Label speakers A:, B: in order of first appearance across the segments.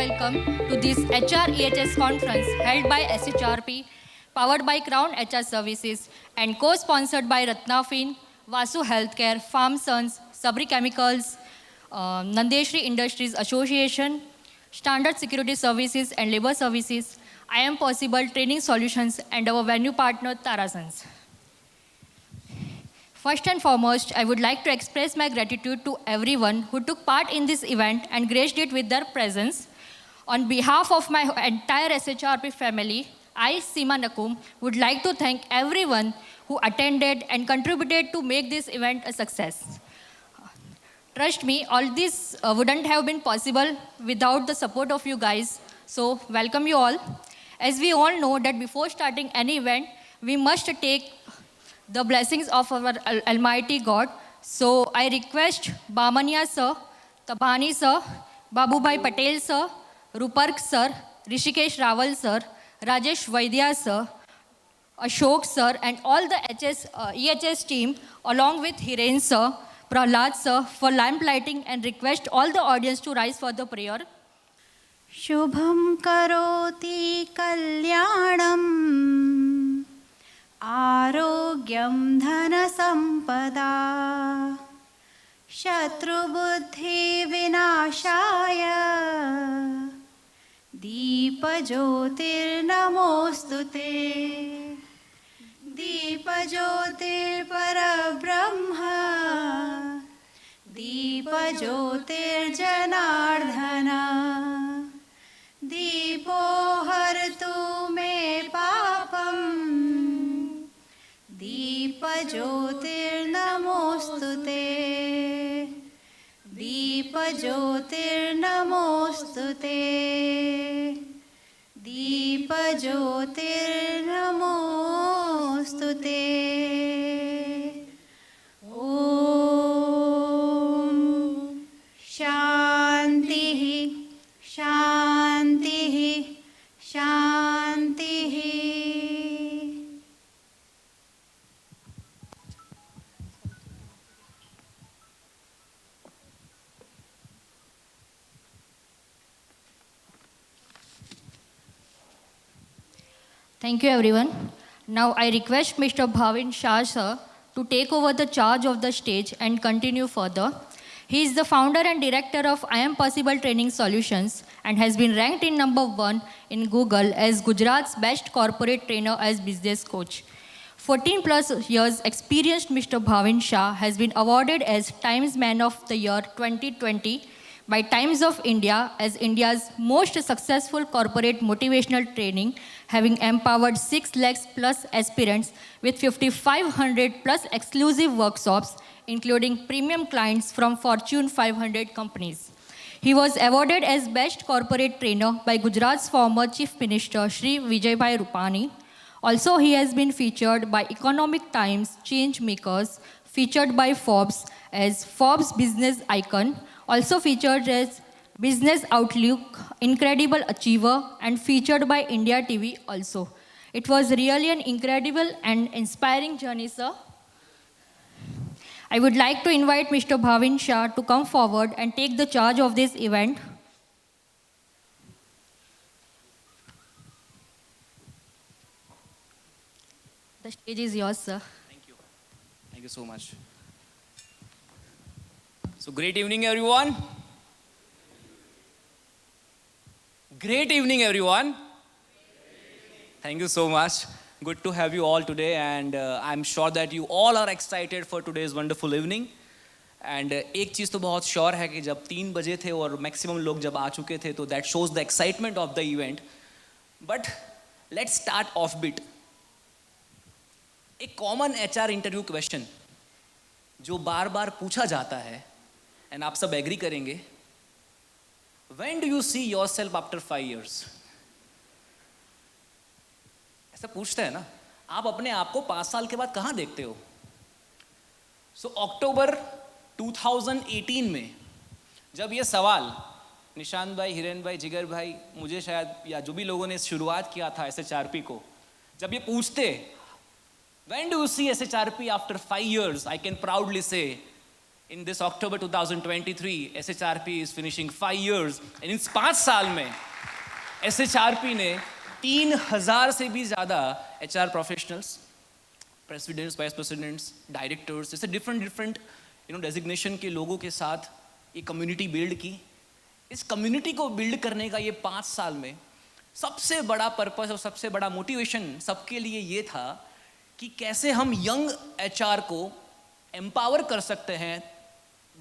A: welcome to this HR EHS conference held by SHRP, powered by Crown HR Services and co-sponsored by Ratnafin, Vasu Healthcare, Farm Sons, Sabri Chemicals, Nandeshri Industries Association, Standard Security Services and Labor Services, I Am Possible Training Solutions and our venue partner Tara Sons. First and foremost, I would like to express my gratitude to everyone who took part in this event and graced it with their presence. On behalf of my entire SHRP family, I, Seema Nakum, would like to thank everyone who attended and contributed to make this event a success. Trust me, all this wouldn't have been possible without the support of you guys. So, welcome you all. As we all know that before starting any event, we must take the blessings of our Almighty God. So I request Bamania sir, Tabani sir, Babubhai Patel sir, Rupark sir, Rishikesh Rawal sir, Rajesh Vaidya sir, Ashok sir and all the EHS team along with Hiren sir, Prahlad sir for lamp lighting and request all the audience to rise for the prayer.
B: Shubham karoti kalyanam आरोग्यं धनसम्पदा शत्रुबुद्धिविनाशाय दीपज्योतिर्नमोऽस्तु ते दीपज्योतिर्परब्रह्म दीपज्योतिर्जनार्दन दीपो हरतु मे पापम् दीपज्योतिर्नमोऽस्तु ते दीपज्योतिर्नमोऽस्तु ते दीपज्योतिर्नमोऽस्तु ते ॐ शान्तिः शान्तिः शान्तिः.
A: Thank you everyone. Now I request Mr. Bhavin Shah sir to take over the charge of the stage and continue further. He is the founder and director of I Am Possible Training Solutions and has been ranked in #1 in Google as Gujarat's best corporate trainer as business coach. 14 plus years experienced Mr. Bhavin Shah has been awarded as Times Man of the Year 2020 by Times of India as India's most successful corporate motivational training, having empowered 6 lakhs plus aspirants with 5,500 plus exclusive workshops, including premium clients from Fortune 500 companies. He was awarded as Best Corporate Trainer by Gujarat's former Chief Minister, Shri Vijayabhai Rupani. Also, he has been featured by Economic Times, Change Makers, featured by Forbes as Forbes Business Icon, also featured as Business Outlook, Incredible Achiever, and featured by India TV also. It was really an incredible and inspiring journey, sir. I would like to invite Mr. Bhavin Shah to come forward and take the charge of this event. The stage is yours, sir.
C: Thank you. Thank you so much. So great evening, everyone. Great evening, everyone. Thank you so much. Good to have you all today, and I'm sure that you all are excited for today's wonderful evening. And एक चीज़ तो बहुत sure है कि जब 3 बजे थे और maximum लोग जब आ चुके थे तो that shows the excitement of the event. But let's start offbeat. एक कॉमन HR इंटरव्यू क्वेश्चन जो बार बार पूछा जाता है, एंड आप सब एग्री करेंगे, When do you see yourself after 5 years? ऐसा पूछते हैं ना, आप अपने आप को 5 साल के बाद कहाँ देखते हो? सो अक्टूबर 2018 में जब ये सवाल निशांत भाई, हिरेन भाई, जिगर भाई, मुझे शायद या जो भी लोगों ने शुरुआत किया था SHRP को, जब ये पूछते When do you see SHRP after 5 years? I can proudly say In this October 2023, SHRP is finishing 5 years. And in 5 साल में SHRP ने 3,000 से भी ज़्यादा HR professionals, presidents, vice presidents, directors, जैसे different designation के लोगों के साथ ये community build की. इस community को build करने का ये 5 साल में सबसे बड़ा purpose और सबसे बड़ा motivation सबके लिए ये था कि कैसे हम young HR को empower कर सकते हैं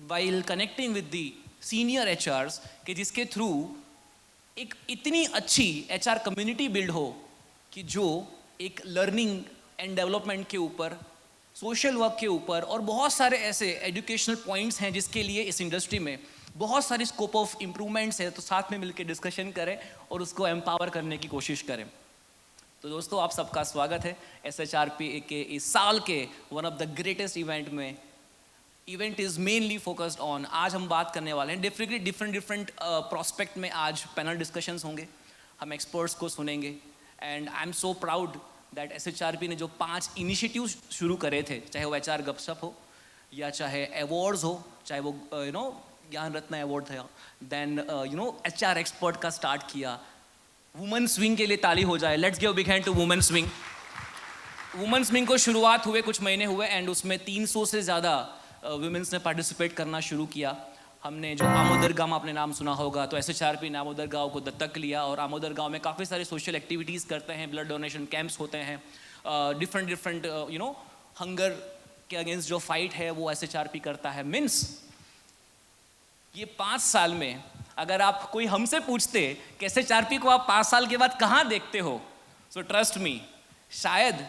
C: while connecting with the senior HRs कि जिसके through एक इतनी अच्छी HR community build हो कि जो एक learning and development के ऊपर, social work के ऊपर और बहुत सारे ऐसे educational points हैं जिसके लिए इस industry में बहुत सारी scope of improvements है, तो साथ में मिलकर discussion करें और उसको empower करने की कोशिश करें. तो दोस्तों आप सबका स्वागत है SHRP के इस साल के one of the greatest event में. Event is mainly focused on, आज हम बात करने वाले हैं डिफरेंट प्रोस्पेक्ट में आज पैनल डिस्कशंस होंगे, हम एक्सपर्ट्स को सुनेंगे. And I am so proud that SHRP ने जो 5 इनिशिएटिव शुरू करे थे, चाहे वो HR गपशप हो या चाहे अवार्ड्स हो, चाहे वो ज्ञान रत्न अवार्ड था, देन HR एक्सपर्ट का स्टार्ट किया. वुमेन स्विंग के लिए ताली हो जाए, let's give big hand to women swing. Women swing को शुरुआत हुए कुछ महीने हुए एंड उसमें 300 से ज़्यादा वुमेन्स ने पार्टिसिपेट करना शुरू किया. हमने जो आमोदर गांव आपने नाम सुना होगा, तो SHRP ने आमोदर गांव को दत्तक लिया और आमोदर गांव में काफ़ी सारे सोशल एक्टिविटीज़ करते हैं, ब्लड डोनेशन कैंप्स होते हैं, डिफरेंट हंगर के अगेंस्ट जो फाइट है वो SHRP करता है. मीन्स ये 5 साल में अगर आप कोई हमसे पूछते कि SHRP को आप 5 साल के बाद कहाँ देखते हो, सो ट्रस्ट मी, शायद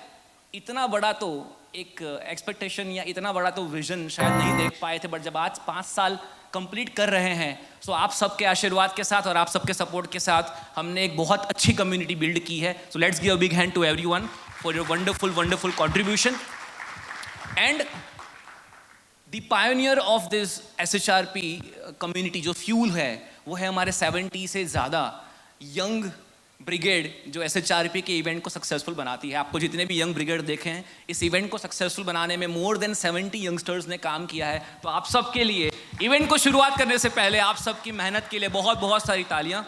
C: इतना बड़ा तो एक एक्सपेक्टेशन या इतना बड़ा तो विजन शायद नहीं देख पाए थे, बट जब आज 5 साल कंप्लीट कर रहे हैं, सो आप सबके आशीर्वाद के साथ और आप सबके सपोर्ट के साथ हमने एक बहुत अच्छी कम्युनिटी बिल्ड की है. So let's give a big hand to everyone for your wonderful contribution. And the pioneer of this SHRP community जो फ्यूल है वो है हमारे 70 से ज़्यादा यंग ब्रिगेड जो SHRP के इवेंट को सक्सेसफुल बनाती है. आपको जितने भी यंग ब्रिगेड देखे हैं, इस इवेंट को सक्सेसफुल बनाने में मोर देन 70 यंगस्टर्स ने काम किया है. तो आप सबके लिए इवेंट को शुरुआत करने से पहले आप सबकी मेहनत के लिए बहुत सारी तालियां.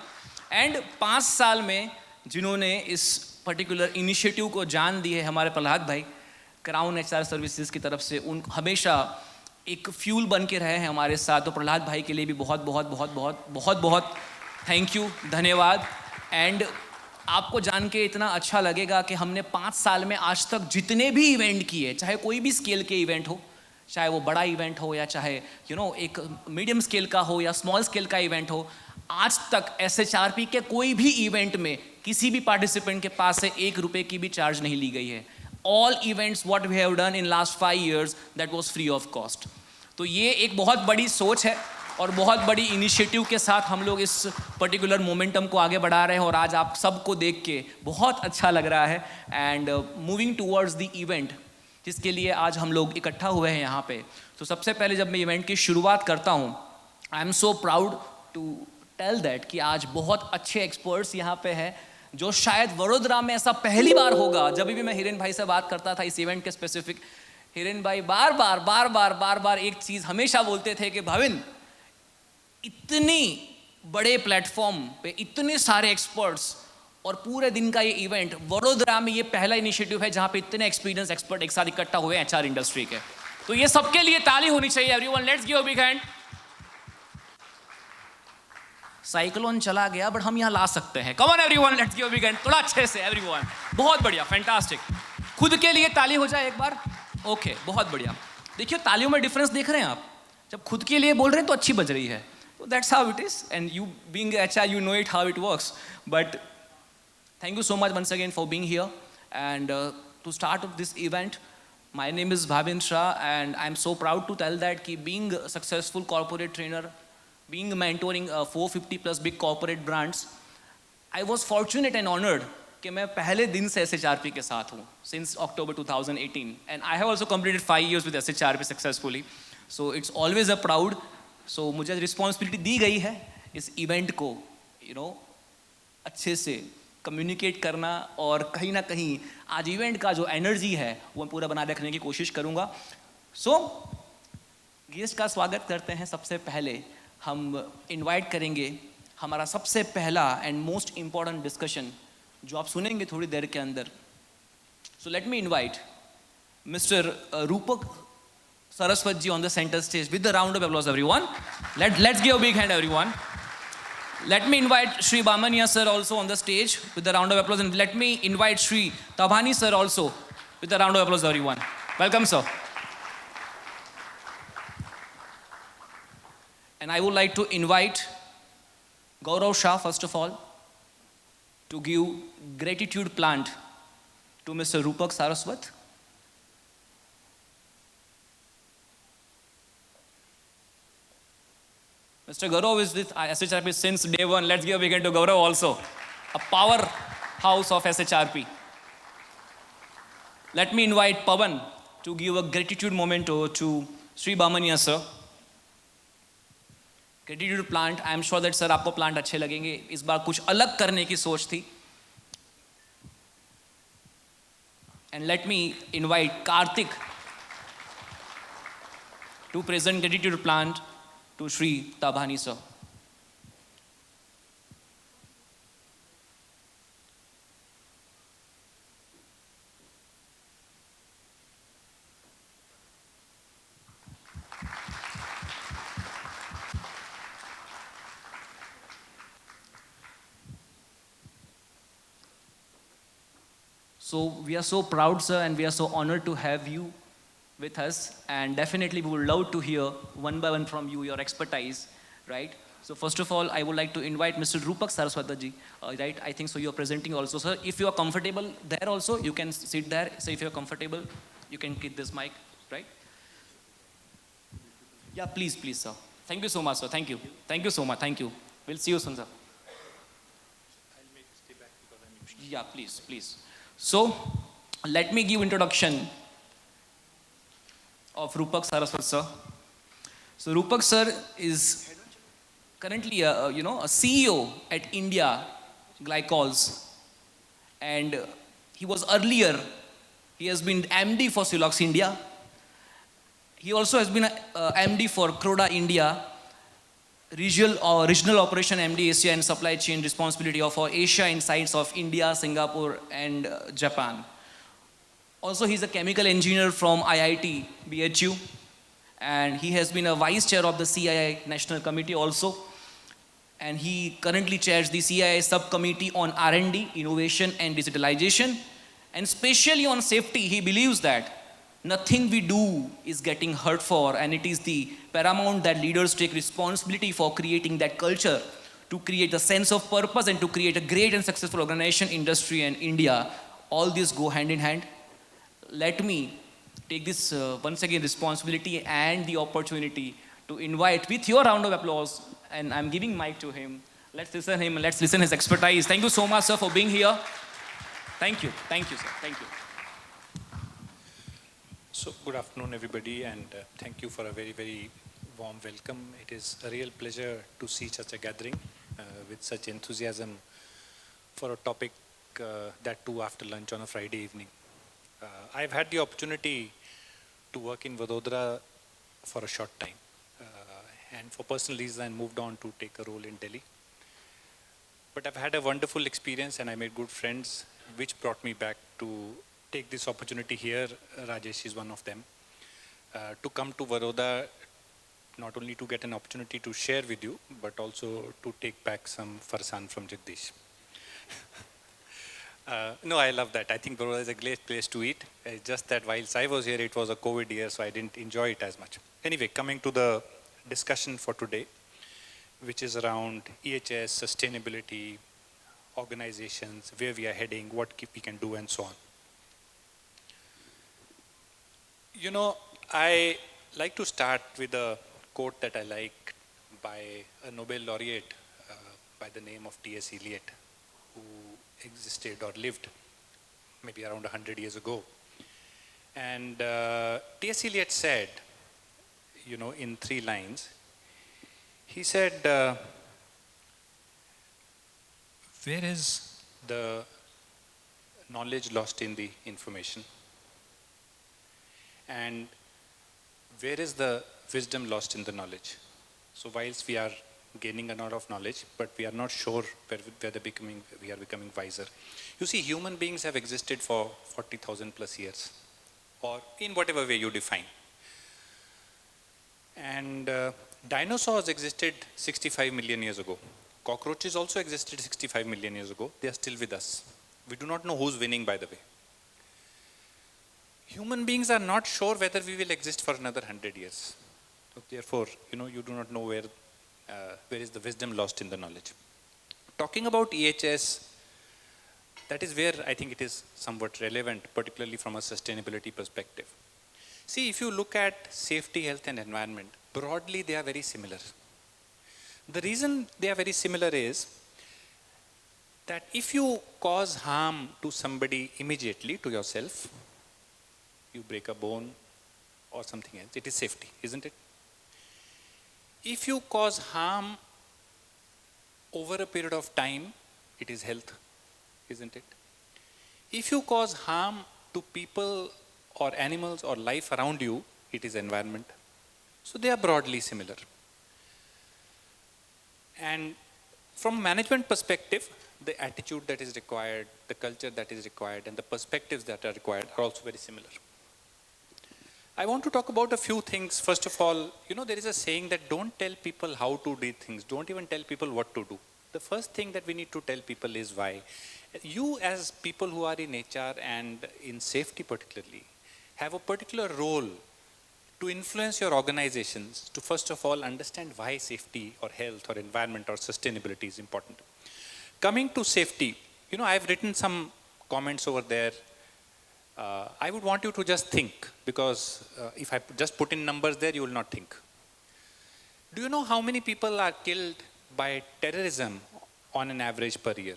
C: एंड 5 साल में जिन्होंने इस पर्टिकुलर इनिशिएटिव को जान दी है, हमारे प्रहलाद भाई क्राउन HR सर्विसेज की तरफ से, उन हमेशा एक फ्यूल बन के रहे हैं हमारे साथ. तो प्रहलाद भाई के लिए भी बहुत थैंक यू, धन्यवाद. एंड आपको जान के इतना अच्छा लगेगा कि हमने 5 साल में आज तक जितने भी इवेंट किए, चाहे कोई भी स्केल के इवेंट हो, चाहे वो बड़ा इवेंट हो या चाहे एक मीडियम स्केल का हो या स्मॉल स्केल का इवेंट हो, आज तक SHRP के कोई भी इवेंट में किसी भी पार्टिसिपेंट के पास से 1 रुपये की भी चार्ज नहीं ली गई है. All events what we have done in last 5 years that was free of cost. तो ये एक बहुत बड़ी सोच है और बहुत बड़ी इनिशिएटिव के साथ हम लोग इस पर्टिकुलर मोमेंटम को आगे बढ़ा रहे हैं और आज आप सबको देख के बहुत अच्छा लग रहा है. And moving towards the event जिसके लिए आज हम लोग इकट्ठा हुए हैं यहाँ पे. तो सबसे पहले जब मैं इवेंट की शुरुआत करता हूँ, I am so proud to tell that कि आज बहुत अच्छे एक्सपर्ट्स यहाँ पे हैं जो शायद वडोदरा में ऐसा पहली बार होगा. जब भी मैं हिरेन भाई से बात करता था इस इवेंट के स्पेसिफिक, हिरेन भाई बार बार एक चीज़ हमेशा बोलते थे कि भाविन, इतनी बड़े प्लेटफॉर्म पे इतने सारे एक्सपर्ट्स और पूरे दिन का ये इवेंट, वडोदरा में ये पहला इनिशिएटिव है जहां पे इतने एक्सपीरियंस एक्सपर्ट एक साथ इकट्ठा हुए हैं HR इंडस्ट्री के. तो ये सबके लिए ताली होनी चाहिए. Everyone let's give a big hand. Cyclone चला गया बट हम यहाँ ला सकते हैं. Come on everyone, let's give a big hand. थोड़ा अच्छे से एवरीवन. बहुत बढ़िया, फैंटास्टिक. खुद के लिए ताली हो जाए एक बार. ओके, बहुत बढ़िया. देखिए तालियों में डिफरेंस देख रहे हैं आप. जब खुद के लिए बोल रहे हैं तो अच्छी बज रही है. So that's how it is, and you being HR, you know it how it works. But thank you so much once again for being here. And to start off this event, my name is Bhavin Shah, and I'm so proud to tell that कि being a successful corporate trainer, being mentoring 450 plus big corporate brands, I was fortunate and honored कि मैं पहले दिन से SHRP के साथ हूँ since October 2018, and I have also completed 5 years with SHRP successfully. So it's always a proud. So मुझे responsibility दी गई है इस इवेंट को अच्छे से कम्युनिकेट करना और कहीं ना कहीं आज इवेंट का जो एनर्जी है वो मैं पूरा बना रखने की कोशिश करूँगा. सो गेस्ट का स्वागत करते हैं। सबसे पहले हम इनवाइट करेंगे हमारा सबसे पहला एंड मोस्ट इम्पॉर्टेंट डिस्कशन जो आप सुनेंगे थोड़ी देर के अंदर। So let me invite mister रूपक सरस्वत जी on the center stage with the round of applause, everyone. Let's give a big hand, everyone. Let me invite Shri Bamaniya sir also on the stage with the round of applause, and let me invite Shri Tabhani sir also with the round of applause, everyone. Welcome, sir. And I would like to invite Gaurav Shah, first of all, to give gratitude plant to Mr. Rupak Saraswat. Mr. Gaurav is with SHRP since day one. Let's give a big hand to Gaurav also, a powerhouse of SHRP. Let me invite Pawan to give a gratitude memento to Sri Bamaniya sir. Gratitude plant, I am sure that sir आपको plant अच्छे लगेंगे। इस बार कुछ अलग करने की सोच थी। And let me invite Kartik to present gratitude plant to Shri Tabhani sir. So we are so proud, sir, and we are so honored to have you with us. And definitely we would love to hear one by one from you, your expertise, right? So first of all, I would like to invite Mr. Rupak Saraswat ji, right? I think so you're presenting also, sir. If you are comfortable there also, you can sit there. So if you're comfortable, you can keep this mic, right? Yeah, please, sir. Thank you so much, sir. Thank you. Thank you so much. Thank you. We'll see you soon, sir. I'll make stay back because I'm in. Yeah, please. So, let me give introduction of Rupak Saraswat sir. So, Rupak sir is currently a CEO at India Glycols, and he was earlier, he has been MD for Silox India. He also has been a MD for Croda India, regional operation MD Asia and supply chain responsibility of Asia in sites of India, Singapore and Japan. Also, he's a chemical engineer from IIT BHU, and he has been a vice chair of the CII National Committee also, and he currently chairs the CII subcommittee on R&D, innovation and digitalization, and especially on safety. He believes that nothing we do is getting hurt for, and it is the paramount that leaders take responsibility for creating that culture to create a sense of purpose and to create a great and successful organization, industry and India. All these go hand in hand. Let me take this once again responsibility and the opportunity to invite with your round of applause, and I'm giving mic to him. Let's listen his expertise. Thank you so much, sir, for being here. Thank you, sir. Thank you.
D: So good afternoon, everybody, and thank you for a very, very warm welcome. It is a real pleasure to see such a gathering with such enthusiasm for a topic that too after lunch on a Friday evening. I've had the opportunity to work in Vadodara for a short time, and for personal reasons I moved on to take a role in Delhi. But I've had a wonderful experience and I made good friends, which brought me back to take this opportunity here. Rajesh is one of them, to come to Vadodara, not only to get an opportunity to share with you, but also to take back some farsan from Jagdish. No, I love that. I think Vadodara is a great place to eat. It's just that whilst I was here, it was a COVID year, so I didn't enjoy it as much. Anyway, coming to the discussion for today, which is around EHS, sustainability, organizations, where we are heading, what we can do, and so on. You know, I like to start with a quote that I like by a Nobel laureate by the name of T.S. Eliot, who existed or lived maybe around 100 years ago. And T.S. Eliot said, you know, in 3 lines, he said, where is the knowledge lost in the information? And where is the wisdom lost in the knowledge? So whilst we are gaining a lot of knowledge, but we are not sure whether we are becoming wiser. You see, human beings have existed for 40,000 plus years, or in whatever way you define. And dinosaurs existed 65 million years ago. Cockroaches also existed 65 million years ago. They are still with us. We do not know who's winning, by the way. Human beings are not sure whether we will exist for another 100 years. So therefore, you do not know where is the wisdom lost in the knowledge. Talking about EHS, that is where I think it is somewhat relevant, particularly from a sustainability perspective. See, if you look at safety, health, and environment, broadly they are very similar. The reason they are very similar is that if you cause harm to somebody immediately, to yourself, you break a bone or something else, it is safety, isn't it? If you cause harm over a period of time, it is health, isn't it? If you cause harm to people or animals or life around you, it is environment. So they are broadly similar. And from management perspective, the attitude that is required, the culture that is required, and the perspectives that are required are also very similar. I want to talk about a few things. First of all, there is a saying that don't tell people how to do things. Don't even tell people what to do. The first thing that we need to tell people is why. You as people who are in HR and in safety particularly, have a particular role to influence your organizations to first of all understand why safety or health or environment or sustainability is important. Coming to safety, I've written some comments over there. I would want you to just think, because if I just put in numbers there, you will not think. Do you know how many people are killed by terrorism on an average per year?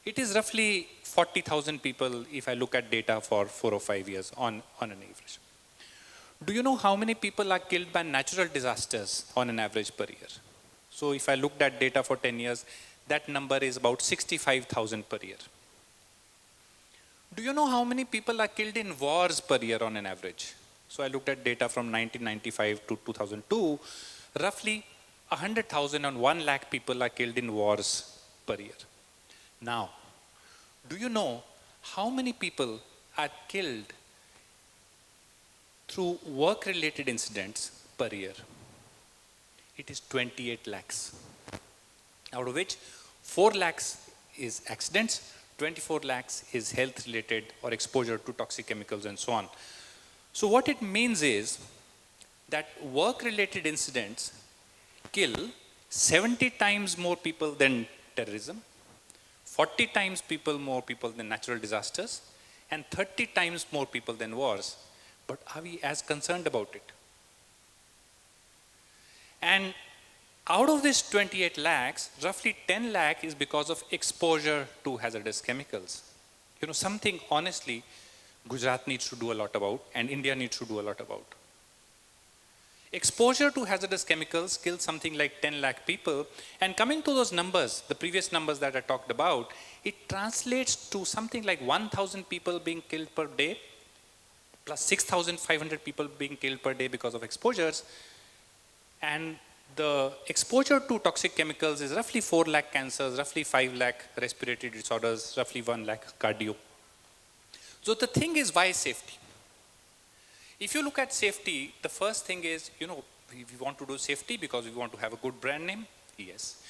D: It is roughly 40,000 people if I look at data for 4 or 5 years on an average. Do you know how many people are killed by natural disasters on an average per year? So if I looked at data for 10 years, that number is about 65,000 per year. Do you know how many people are killed in wars per year on an average? So I looked at data from 1995 to 2002, roughly 100,000 and 1 lakh people are killed in wars per year. Now, do you know how many people are killed through work-related incidents per year? It is 28 lakhs, out of which 4 lakhs is accidents, 24 lakhs is health-related or exposure to toxic chemicals and so on. So what it means is that work-related incidents kill 70 times more people than terrorism, 40 times more people than natural disasters, and 30 times more people than wars. But are we as concerned about it? And out of this 28 lakhs, roughly 10 lakh is because of exposure to hazardous chemicals. Something honestly Gujarat needs to do a lot about and India needs to do a lot about. Exposure to hazardous chemicals kills something like 10 lakh people. And coming to those numbers, the previous numbers that I talked about, it translates to something like 1,000 people being killed per day, plus 6,500 people being killed per day because of exposures. And the exposure to toxic chemicals is roughly 4 lakh cancers, roughly 5 lakh respiratory disorders, roughly 1 lakh cardio. So the thing is, why safety? If you look at safety, the first thing is, we want to do safety because we want to have a good brand name. Yes.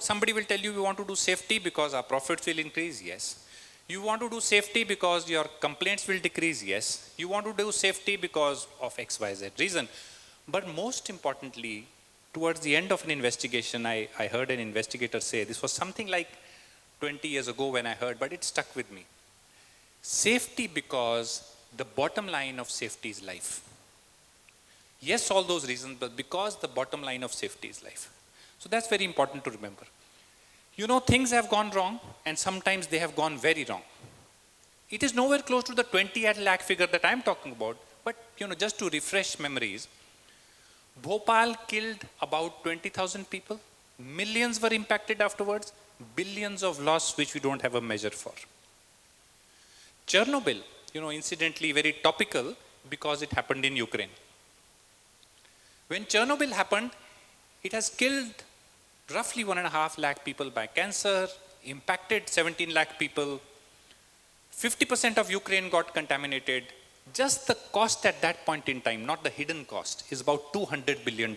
D: Somebody will tell you we want to do safety because our profits will increase. Yes. You want to do safety because your complaints will decrease. Yes. You want to do safety because of X, Y, Z reason. But most importantly, towards the end of an investigation, I heard an investigator say, this was something like 20 years ago when I heard, but it stuck with me. Safety because the bottom line of safety is life. Yes, all those reasons, but because the bottom line of safety is life. So that's very important to remember. Things have gone wrong and sometimes they have gone very wrong. It is nowhere close to the 28 lakh figure that I'm talking about, but just to refresh memories, Bhopal killed about 20,000 people. Millions were impacted afterwards. Billions of loss which we don't have a measure for. Chernobyl, incidentally very topical, because it happened in Ukraine. When Chernobyl happened, it has killed roughly 1.5 lakh people by cancer, impacted 17 lakh people. 50% of Ukraine got contaminated. Just the cost at that point in time, not the hidden cost, is about $200 billion.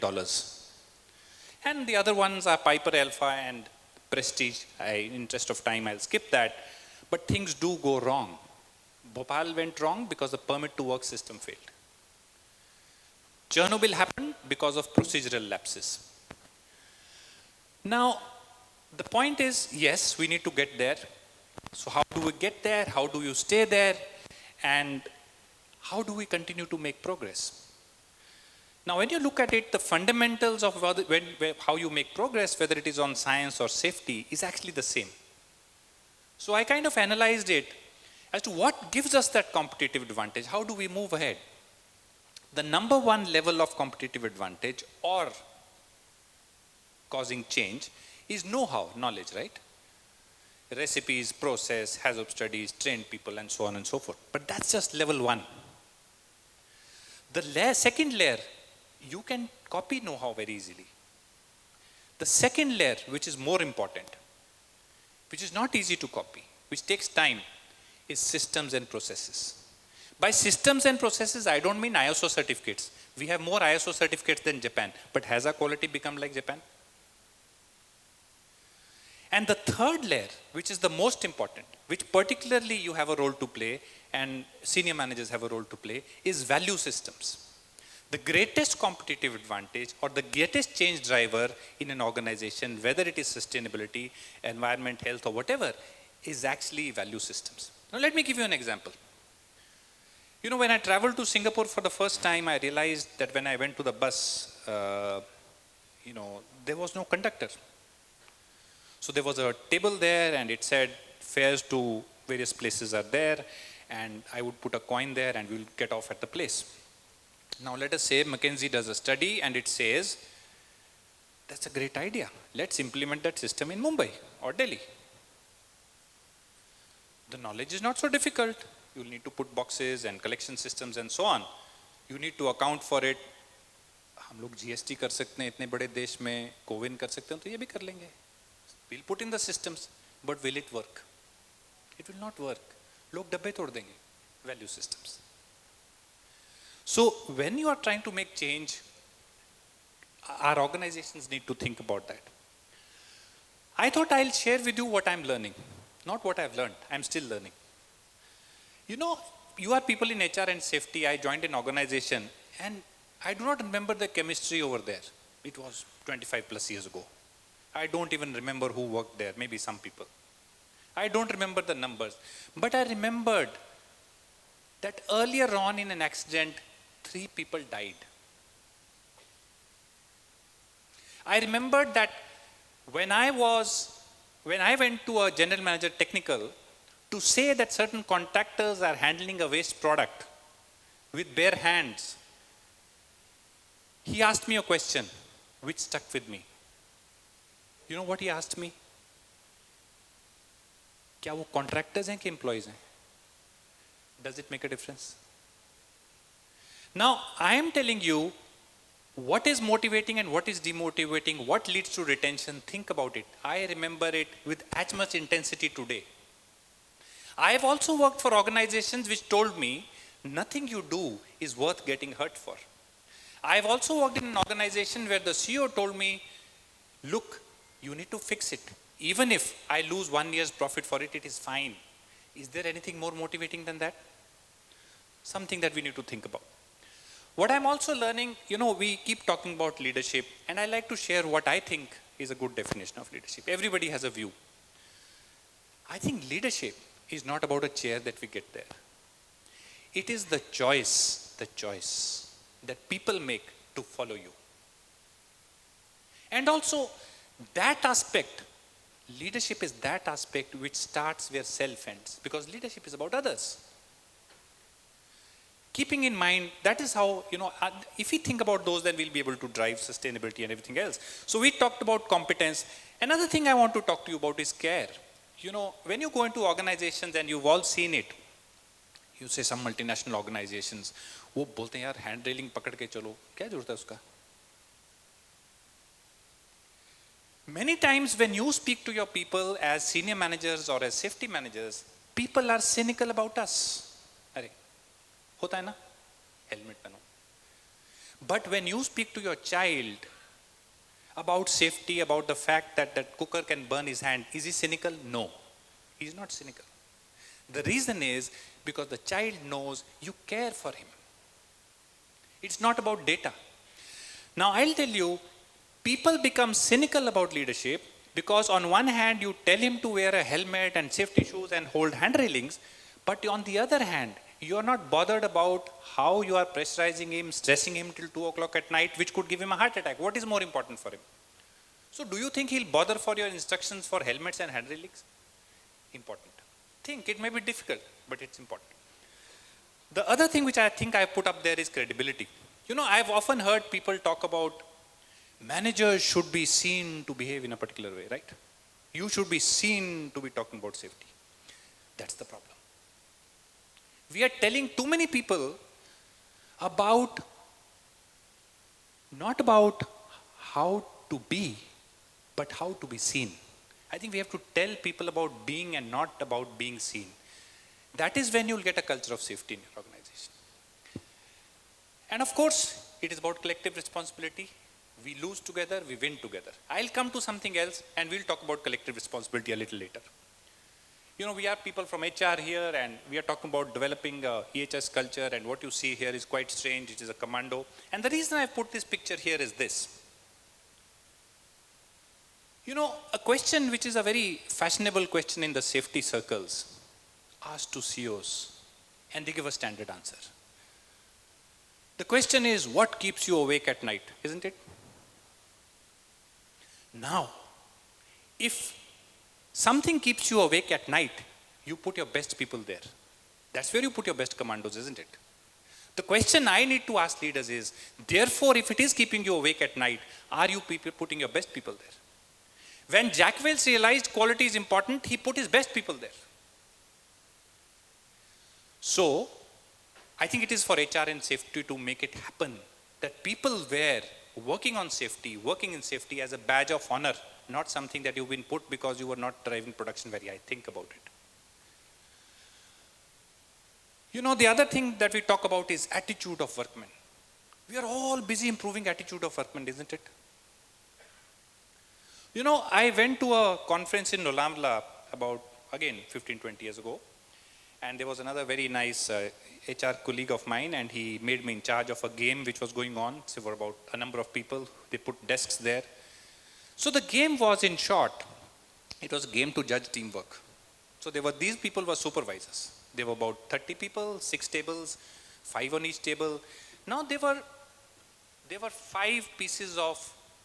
D: And the other ones are Piper Alpha and Prestige. In interest of time, I'll skip that. But things do go wrong. Bhopal went wrong because the permit to work system failed. Chernobyl happened because of procedural lapses. Now, the point is, yes, we need to get there. So how do we get there? How do you stay there? And how do we continue to make progress? Now, when you look at it, the fundamentals of how you make progress, whether it is on science or safety, is actually the same. So I kind of analyzed it as to what gives us that competitive advantage. How do we move ahead? The number one level of competitive advantage or causing change is know-how, knowledge, right? Recipes, process, hazard studies, trained people, and so on and so forth. But that's just level one. The second layer, you can copy know-how very easily. The second layer, which is more important, which is not easy to copy, which takes time, is systems and processes. By systems and processes, I don't mean ISO certificates. We have more ISO certificates than Japan, but has our quality become like Japan? And the third layer, which is the most important, which particularly you have a role to play and senior managers have a role to play, is value systems. The greatest competitive advantage or the greatest change driver in an organization, whether it is sustainability, environment, health, or whatever, is actually value systems. Now let me give you an example. You know, when I traveled to Singapore for the first time, I realized that when I went to the bus, there was no conductor. So there was a table there and it said fares to various places are there, and I would put a coin there and we'll get off at the place. Now let us say McKinsey does a study and it says, that's a great idea. Let's implement that system in Mumbai or Delhi. The knowledge is not so difficult. You'll need to put boxes and collection systems and so on. You need to account for it. हम लोग GST कर सकते हैं इतने बड़े देश में, कोविन कर सकते हैं तो ये भी कर लेंगे. We'll put in the systems, but will it work? It will not work. लोग डब्बे तोड़ देंगे. Value systems. So when you are trying to make change, our organizations need to think about that. I thought I'll share with you what I'm learning, not what I've learned. I'm still learning. You know, you are people in HR and safety. I joined an organization and I do not remember the chemistry over there. It was 25 plus years ago. I don't even remember who worked there, maybe some people. I don't remember the numbers, but I remembered that earlier on in an accident, 3 people died. I remembered that when I went to a general manager technical to say that certain contractors are handling a waste product with bare hands, he asked me a question which stuck with me. You know what he asked me? क्या वो contractors हैं कि employees हैं? Does it make a difference? Now, I am telling you what is motivating and what is demotivating, what leads to retention. Think about it. I remember it with as much intensity today. I have also worked for organizations which told me nothing you do is worth getting hurt for. I have also worked in an organization where the CEO told me, look, you need to fix it. Even if I lose 1 year's profit for it, it is fine. Is there anything more motivating than that? Something that we need to think about. What I'm also learning, you know, we keep talking about leadership, and I like to share what I think is a good definition of leadership. Everybody has a view. I think leadership is not about a chair that we get there. It is the choice that people make to follow you. And also, that aspect, leadership is that aspect which starts where self ends, because leadership is about others. Keeping in mind, that is how, you know, if we think about those, then we'll be able to drive sustainability and everything else. So we talked about competence. Another thing I want to talk to you about is care. You know, when you go into organizations, and you've all seen it, you say some multinational organizations वो बोलते हैं यार hand railing पकड़ के चलो, क्या जरूरत है उसका? Many times when you speak to your people as senior managers or as safety managers, people are cynical about us. अरे होता है ना, हेलमेट पहनो. But when you speak to your child about safety, about the fact that that cooker can burn his hand, is he cynical? No, he is not cynical. The reason is because the child knows you care for him. It's not about data. Now I'll tell you, people become cynical about leadership because on one hand you tell him to wear a helmet and safety shoes and hold hand railings, but on the other hand you are not bothered about how you are pressurizing him, stressing him till 2 o'clock at night, which could give him a heart attack. What is more important for him? So do you think he'll bother for your instructions for helmets and hand railings? Important. Think it may be difficult, but it's important. The other thing which I think I put up there is credibility. You know, I've often heard people talk about managers should be seen to behave in a particular way, right? You should be seen to be talking about safety. That's the problem. We are telling too many people about, not about how to be, but how to be seen. I think we have to tell people about being and not about being seen. That is when you'll get a culture of safety in your organization. And of course, it is about collective responsibility. We lose together, we win together. I'll come to something else and we'll talk about collective responsibility a little later. You know, we have people from HR here and we are talking about developing a EHS culture, and what you see here is quite strange. It is a commando. And the reason I put this picture here is this. You know, a question which is a very fashionable question in the safety circles, asked to CEOs, and they give a standard answer. The question is, what keeps you awake at night, isn't it? Now, if something keeps you awake at night, you put your best people there. That's where you put your best commandos, isn't it? The question I need to ask leaders is, therefore, if it is keeping you awake at night, are you people putting your best people there? When Jack Welch realized quality is important, he put his best people there. So, I think it is for HR and safety to make it happen that people were working on safety, working in safety as a badge of honor, not something that you've been put because you were not driving production very high. Think about it. You know, the other thing that we talk about is attitude of workmen. We are all busy improving attitude of workmen, isn't it? You know, I went to a conference in Lonavala about, again, 15, 20 years ago. And there was another very nice HR colleague of mine, and he made me in charge of a game which was going on. So for about a number of people, they put desks there. So the game was, in short, it was a game to judge teamwork. So these people were supervisors. There were about 30 people, 6 tables, 5 on each table. Now there were 5 pieces of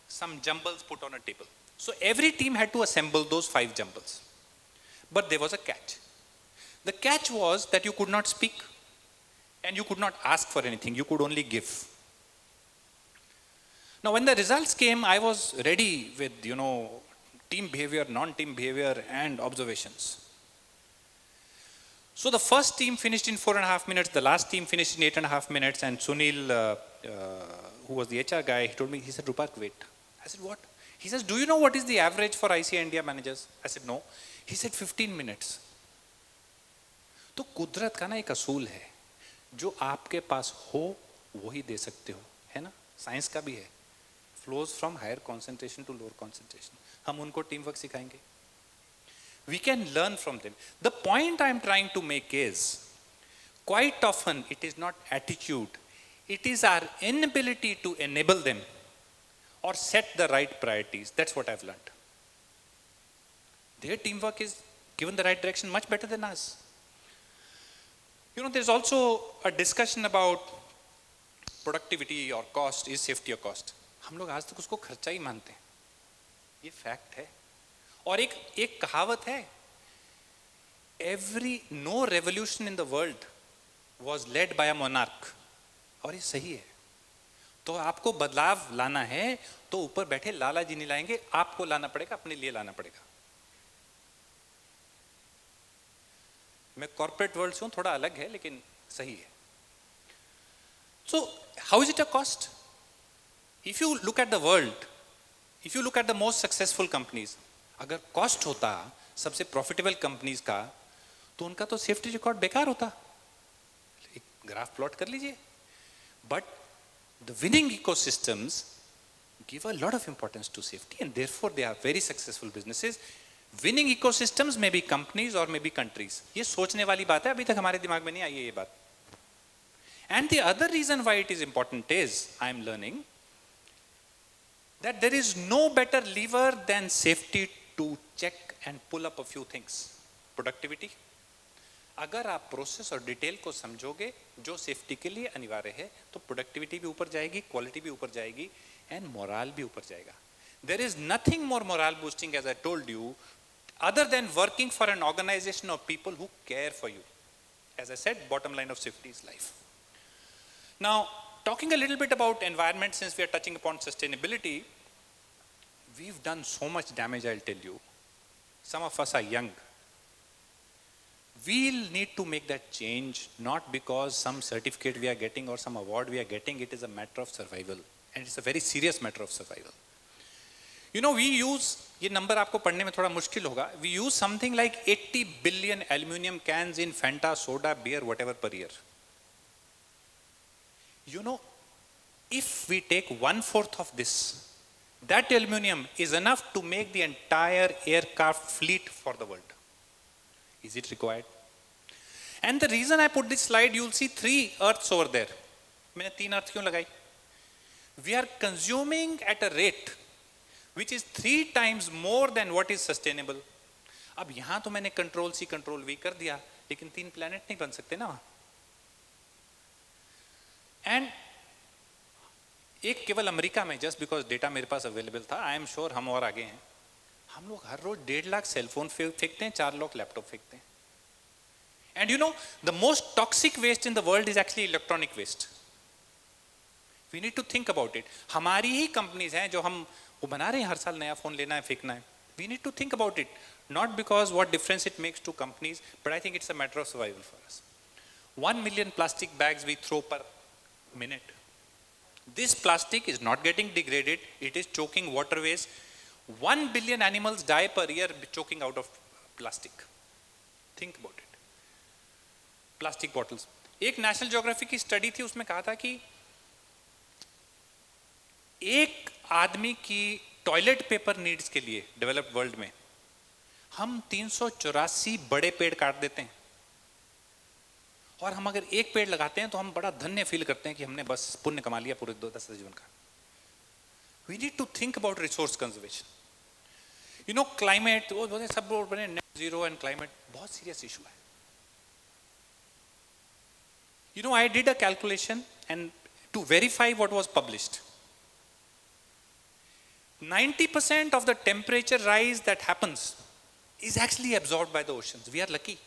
D: some jumbles put on a table. So every team had to assemble those 5 jumbles. But there was a catch. The catch was that you could not speak and you could not ask for anything. You could only give. Now, when the results came, I was ready with, you know, team behavior, non-team behavior, and observations. So the first team finished in 4.5 minutes. The last team finished in 8.5 minutes. And Sunil, who was the HR guy, he told me, he said, Rupak, wait. I said, what? He says, do you know what is the average for ICI India managers? I said, no. He said, 15 minutes. तो कुदरत का ना एक असूल है, जो आपके पास हो वही दे सकते हो, है ना? साइंस का भी है, flows from higher concentration to lower concentration. हम उनको टीम वर्क सिखाएंगे. We can learn from them. The point I am trying to make is, quite often it is not attitude, it is our inability to enable them or set the right priorities. That's what I've learned. Their teamwork is given the right direction much better than us. You know, there's also a discussion about productivity or cost. Is safety a cost? हम लोग आज तक उसको खर्चा ही मानते हैं. ये fact है. और एक कहावत है, no revolution in the world was led by a monarch. और ये सही है. तो आपको बदलाव लाना है तो ऊपर बैठे लाला जी नहीं लाएंगे, आपको लाना पड़ेगा, अपने लिए लाना पड़ेगा. मैं कॉर्पोरेट वर्ल्ड से हूं, थोड़ा अलग है लेकिन सही है. So how is it a cost? If you look at the world, if you look at the most successful companies, अगर cost होता सबसे profitable companies का, तो उनका तो safety record बेकार होता. एक graph plot कर लीजिए. But the winning ecosystems give a lot of importance to safety, and therefore they are very successful businesses. Winning ecosystems may be companies or may be countries. ये सोचने वाली बात है, अभी तक हमारे दिमाग में नहीं आई है ये बात. And the other reason why it is important is, I am learning that there is no better lever than safety to check and pull up a few things. Productivity. अगर आप प्रोसेस और डिटेल को समझोगे जो safety के लिए अनिवार्य है, तो प्रोडक्टिविटी भी ऊपर जाएगी, क्वालिटी भी ऊपर जाएगी, एंड मोरल भी ऊपर जाएगा. There is nothing more morale boosting, as I told you, other than working for an organization of people who care for you. As I said, bottom line of safety is life. Now, talking a little bit about environment, since we are touching upon sustainability, we've done so much damage, I'll tell you. Some of us are young. We'll need to make that change, not because some certificate we are getting or some award we are getting. It is a matter of survival. And it's a very serious matter of survival. You know, we use, ये number आपको पढ़ने में थोड़ा मुश्किल होगा. We use something like 80 billion aluminum cans in Fanta, soda, beer, whatever per year. You know, if we take 1/4 of this, that aluminum is enough to make the entire aircraft fleet for the world. Is it required? And the reason I put this slide, you'll see 3 earths over there. मैंने 3 earths क्यों लगाई? We are consuming at a rate which is 3 times more than what is sustainable. अब यहाँ तो मैंने control C, control V कर दिया, लेकिन 3 planet नहीं बन सकते ना. And एक केवल अमेरिका में, just because data मेरे पास available था, I am sure हम और आगे हैं. हम लोग हर रोज 1.5 लाख सेलफोन फेंकते हैं, 4 लाख लैपटॉप फेंकते हैं. And you know, the most toxic waste in the world is actually electronic waste. We need to think about it. हमारी ही कंपनीज हैं जो हम वो बना रहे हैं, हर साल नया फोन लेना है, फेंकना है. We need to think about it, not because what difference it makes to companies, but I think it's a matter of survival for us. 1 million plastic bags we throw per minute. This plastic is not getting degraded, it is choking waterways. 1 billion animals die per year choking out of plastic. Think about it. Plastic bottles. एक national geography की study थी, उसमें कहा था कि एक आदमी की टॉयलेट पेपर नीड्स के लिए डेवलप्ड वर्ल्ड में हम 384 बड़े पेड़ काट देते हैं, और हम अगर एक पेड़ लगाते हैं तो हम बड़ा धन्य फील करते हैं कि हमने बस पुण्य कमा लिया पूरे 10 जीवन का. We need to think about resource conservation. You know, climate, वो बोलते हैं सब लोग बने net zero and climate, बहुत serious issue है. You know, I did a calculation and to verify what was published. 90% of the temperature rise that happens is actually absorbed by the oceans. We are lucky.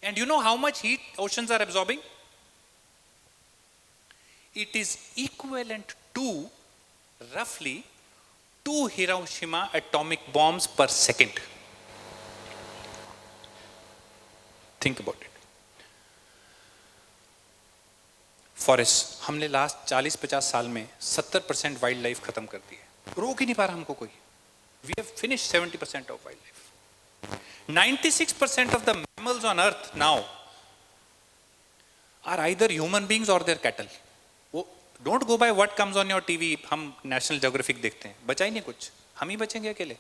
D: And you know how much heat oceans are absorbing? It is equivalent to roughly 2 Hiroshima atomic bombs per second. Think about it. Forest हमने last 40-50 साल में 70% wild life खत्म कर दी है. रोक ही नहीं पा रहा हमको कोई. We have finished 70% of wild life. 96% of the mammals on earth now are either human beings और देयर कैटल. वो don't go by what comes on your TV. हम नेशनल ज्योग्राफिक देखते हैं, बचा ही नहीं कुछ, हम ही बचेंगे अकेले.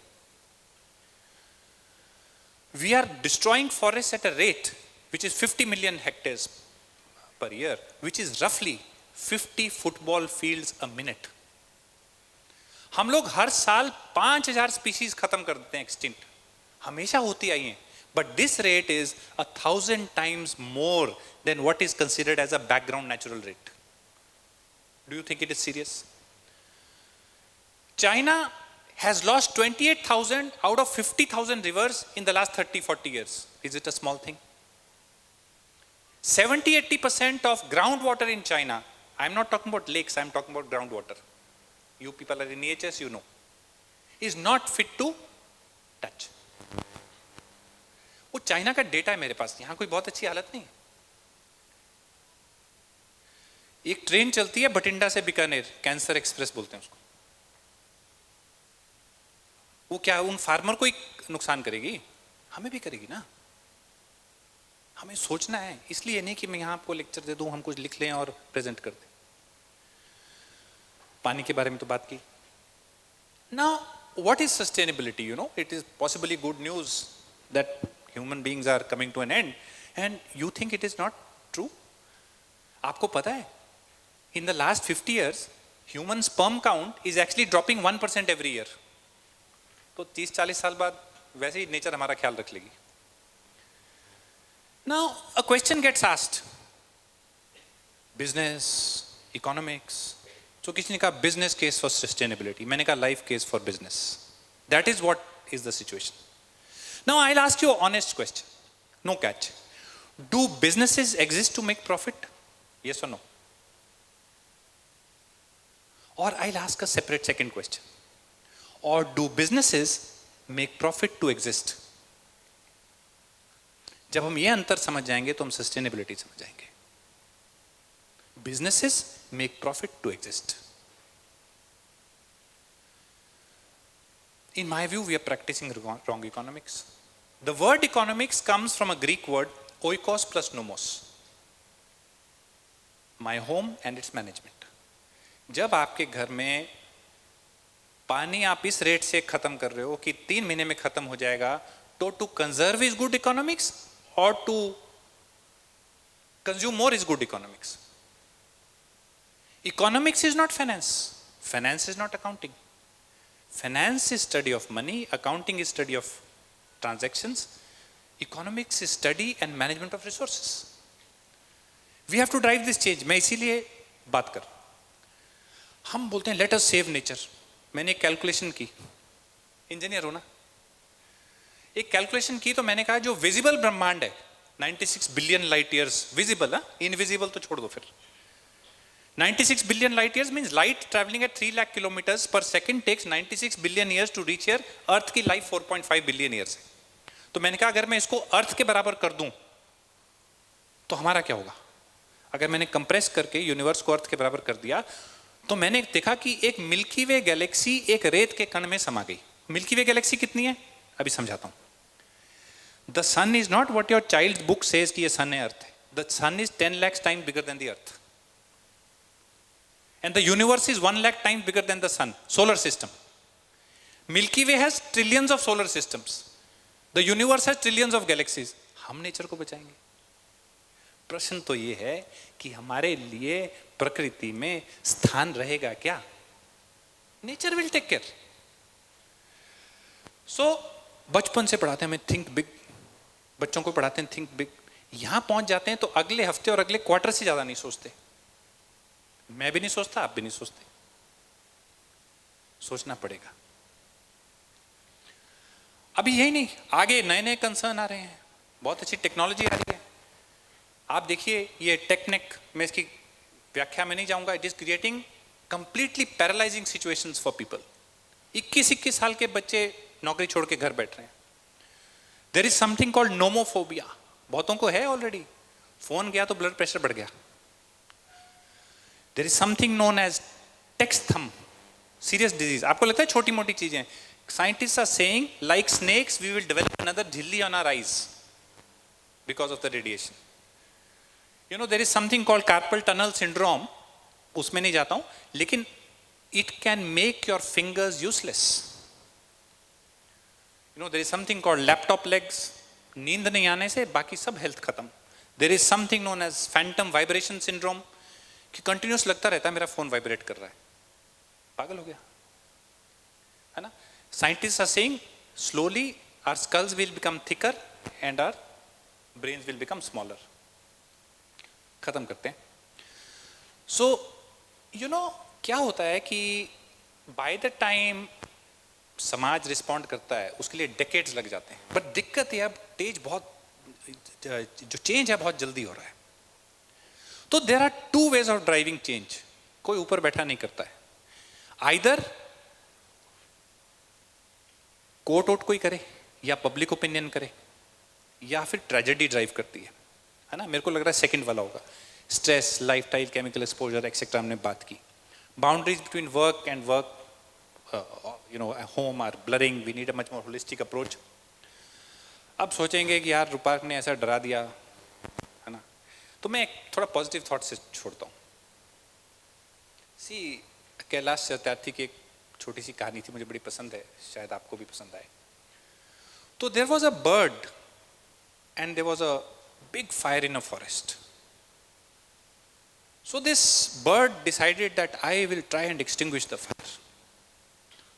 D: We are destroying forest at a rate which is 50 million hectares per year, which is roughly 50 football fields a minute. हम लोग हर साल 5000 स्पीशीज खत्म कर देते हैं, एक्सटिंक्ट. हमेशा होती आई हैं, but this rate is 1000 times more than what is considered as a background natural rate. Do you think it is serious? China has lost 28,000 out of 50,000 rivers in the last 30-40 years. Is it a small thing? 70-80% of groundwater in China, I'm not talking about lakes, I'm talking about groundwater. You people are in EHS, you know, is not fit to touch. वो China का data है मेरे पास, यहाँ कोई बहुत अच्छी हालत नहीं. एक ट्रेन चलती है बठिंडा से बीकानेर, कैंसर एक्सप्रेस बोलते हैं उसको। वो क्या उन फार्मर को ही नुकसान करेगी? हमें भी करेगी ना। हमें सोचना है, इसलिए नहीं कि मैं यहां आपको लेक्चर दे दूं, हम कुछ लिख लें और प्रेजेंट कर दें। पानी के बारे में तो बात की। Now what is sustainability? You know, it is possibly good news that human beings are coming to an end and you think it is not true. आपको पता है, in the last 50 years human sperm count is actually dropping 1% every year. तो 30-40 साल बाद वैसे ही nature हमारा ख्याल रख लेगी। Now a question gets asked, business, economics. So किसी ने कहा business case for sustainability, मैंने कहा life case for business. That is what is the situation. Now I'll ask you an honest question, no catch. Do businesses exist to make profit? Yes or no? Or I'll ask a separate second question. Or do businesses make profit to exist? जब हम ये अंतर समझ जाएंगे तो हम sustainability समझ जाएंगे। Businesses make profit to exist. In my view, we are practicing wrong economics. The word economics comes from a Greek word oikos plus nomos. My home and its management. जब आपके घर में पानी आप इस रेट से खत्म कर रहे हो कि 3 महीने में खत्म हो जाएगा, तो to conserve is good economics और to consume more is good economics? Economics is not finance. Finance is not accounting. Finance is study of money. Accounting is study of transactions. Economics is study and management of resources. We have to drive this change. मैं इसीलिए बात कर रहा हूं। हम बोलते हैं let us save nature. मैंने एक कैलकुलेशन की, इंजीनियर हो ना, एक कैलकुलेशन की तो मैंने कहा जो विजिबल ब्रह्मांड है 96 billion light years, visible, invisible तो छोड़ दो फिर। 96 billion light years means light traveling at 3 lakh kilometers per second takes 96 billion years to reach here. अर्थ की लाइफ 4.5 billion years है। तो मैंने कहा अगर मैं इसको अर्थ के बराबर कर दूं तो हमारा क्या होगा? अगर मैंने कंप्रेस करके यूनिवर्स को अर्थ के बराबर कर दिया तो मैंने देखा कि एक मिल्की वे गैलेक्सी एक रेत के कण में समा गई। मिल्की वे गैलेक्सी कितनी है अभी समझाता हूं। The sun is not what your child book says कि ये सन है, अर्थ है। The sun is 10 lakhs times bigger than the earth. And the universe is 1 lakh times bigger than the sun, solar system. Milky Way has trillions of solar systems. The universe has trillions of galaxies. हम nature को बचाएंगे? प्रश्न तो ये है कि हमारे लिए प्रकृति में स्थान रहेगा क्या? Nature will take care. So बचपन से पढ़ाते हैं हमें थिंक बिग, बच्चों को पढ़ाते हैं थिंक बिग। यहां पहुंच जाते हैं तो अगले हफ्ते और अगले क्वार्टर से ज्यादा नहीं सोचते। मैं भी नहीं सोचता, आप भी नहीं सोचते। सोचना पड़ेगा। अभी यही नहीं, आगे नए नए कंसर्न आ रहे हैं, बहुत अच्छी टेक्नोलॉजी आ रही है। आप देखिए ये टेक्निक, मैं इसकी व्याख्या में नहीं जाऊंगा। It is creating completely paralysing situations for people. 21-21 साल के बच्चे नौकरी छोड़ के घर बैठ रहे हैं। There is something called nomophobia, बहुतों को है ऑलरेडी। फोन गया तो ब्लड प्रेशर बढ़ गया। There is something known as text thumb, serious disease. आपको लगता है छोटी मोटी चीजें? Scientists are saying, like snakes, we will develop another झिल्ली on our eyes because of the radiation. You know, there is something called carpal tunnel syndrome. उसमें नहीं जाता हूं, लेकिन it can make your fingers useless. You know, there is something called laptop legs. नींद नहीं आने से बाकी सब हेल्थ खत्म. There is something known as phantom vibration syndrome. कि कंटिन्यूस लगता रहता है मेरा फोन वाइब्रेट कर रहा है, पागल हो गया है ना। Scientist are saying slowly our skulls will become thicker and our brains will become smaller. खत्म करते हैं। सो यू नो क्या होता है कि बाय द टाइम समाज रिस्पॉन्ड करता है उसके लिए डेकेड्स लग जाते हैं। बट दिक्कत यह जो चेंज है बहुत जल्दी हो रहा है। तो there are 2 ways of driving change. कोई ऊपर बैठा नहीं करता है। आइदर कोर्ट वोट कोई करे या पब्लिक ओपिनियन करे या फिर ट्रेजेडी ड्राइव करती है ना। मेरे को लग रहा है सेकंड वाला होगा। Stress, lifestyle, chemical exposure etcetera हमने बात की. Boundaries between work and work, home are blurring. We need a much more holistic approach. अब सोचेंगे कि यार रूपार्क ने ऐसा डरा दिया, है ना, तो मैं एक थोड़ा पॉजिटिव थॉट से छोड़ता हूँ. सी, कैलाश सत्यार्थी की एक छोटी सी कहानी थी, मुझे बड़ी पसंद है, शायद आपको भी पसंद आए. तो there was a bird and there was a big fire in a forest. So this bird decided that I will try and extinguish the fire.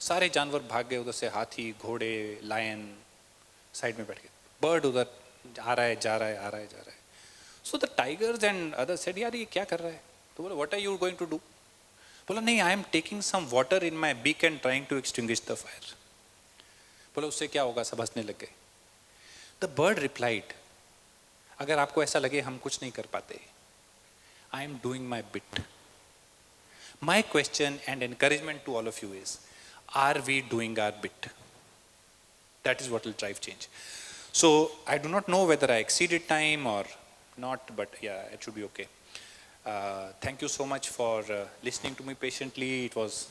D: सारे जानवर भाग गए उधर से, हाथी, घोड़े, लायन साइड में बैठ गए. बर्ड उधर आ रहा है, जा रहा है, आ रहा है, जा रहा है. So the tigers and others said, यार ये क्या कर रहा है? तो बोला, what are you going to do? बोला, नहीं, I am taking some water in my beak and trying to extinguish the fire. बोला, उससे क्या होगा? सब हंसने लग गए. The bird replied, अगर आपको ऐसा लगे हम कुछ नहीं कर पाते, I am doing my bit. My question and encouragement to all of you is, are we doing our bit? That is what will drive change. So I do not know whether I exceeded time or not, but yeah, it should be okay. Thank you so much for listening to me patiently. It was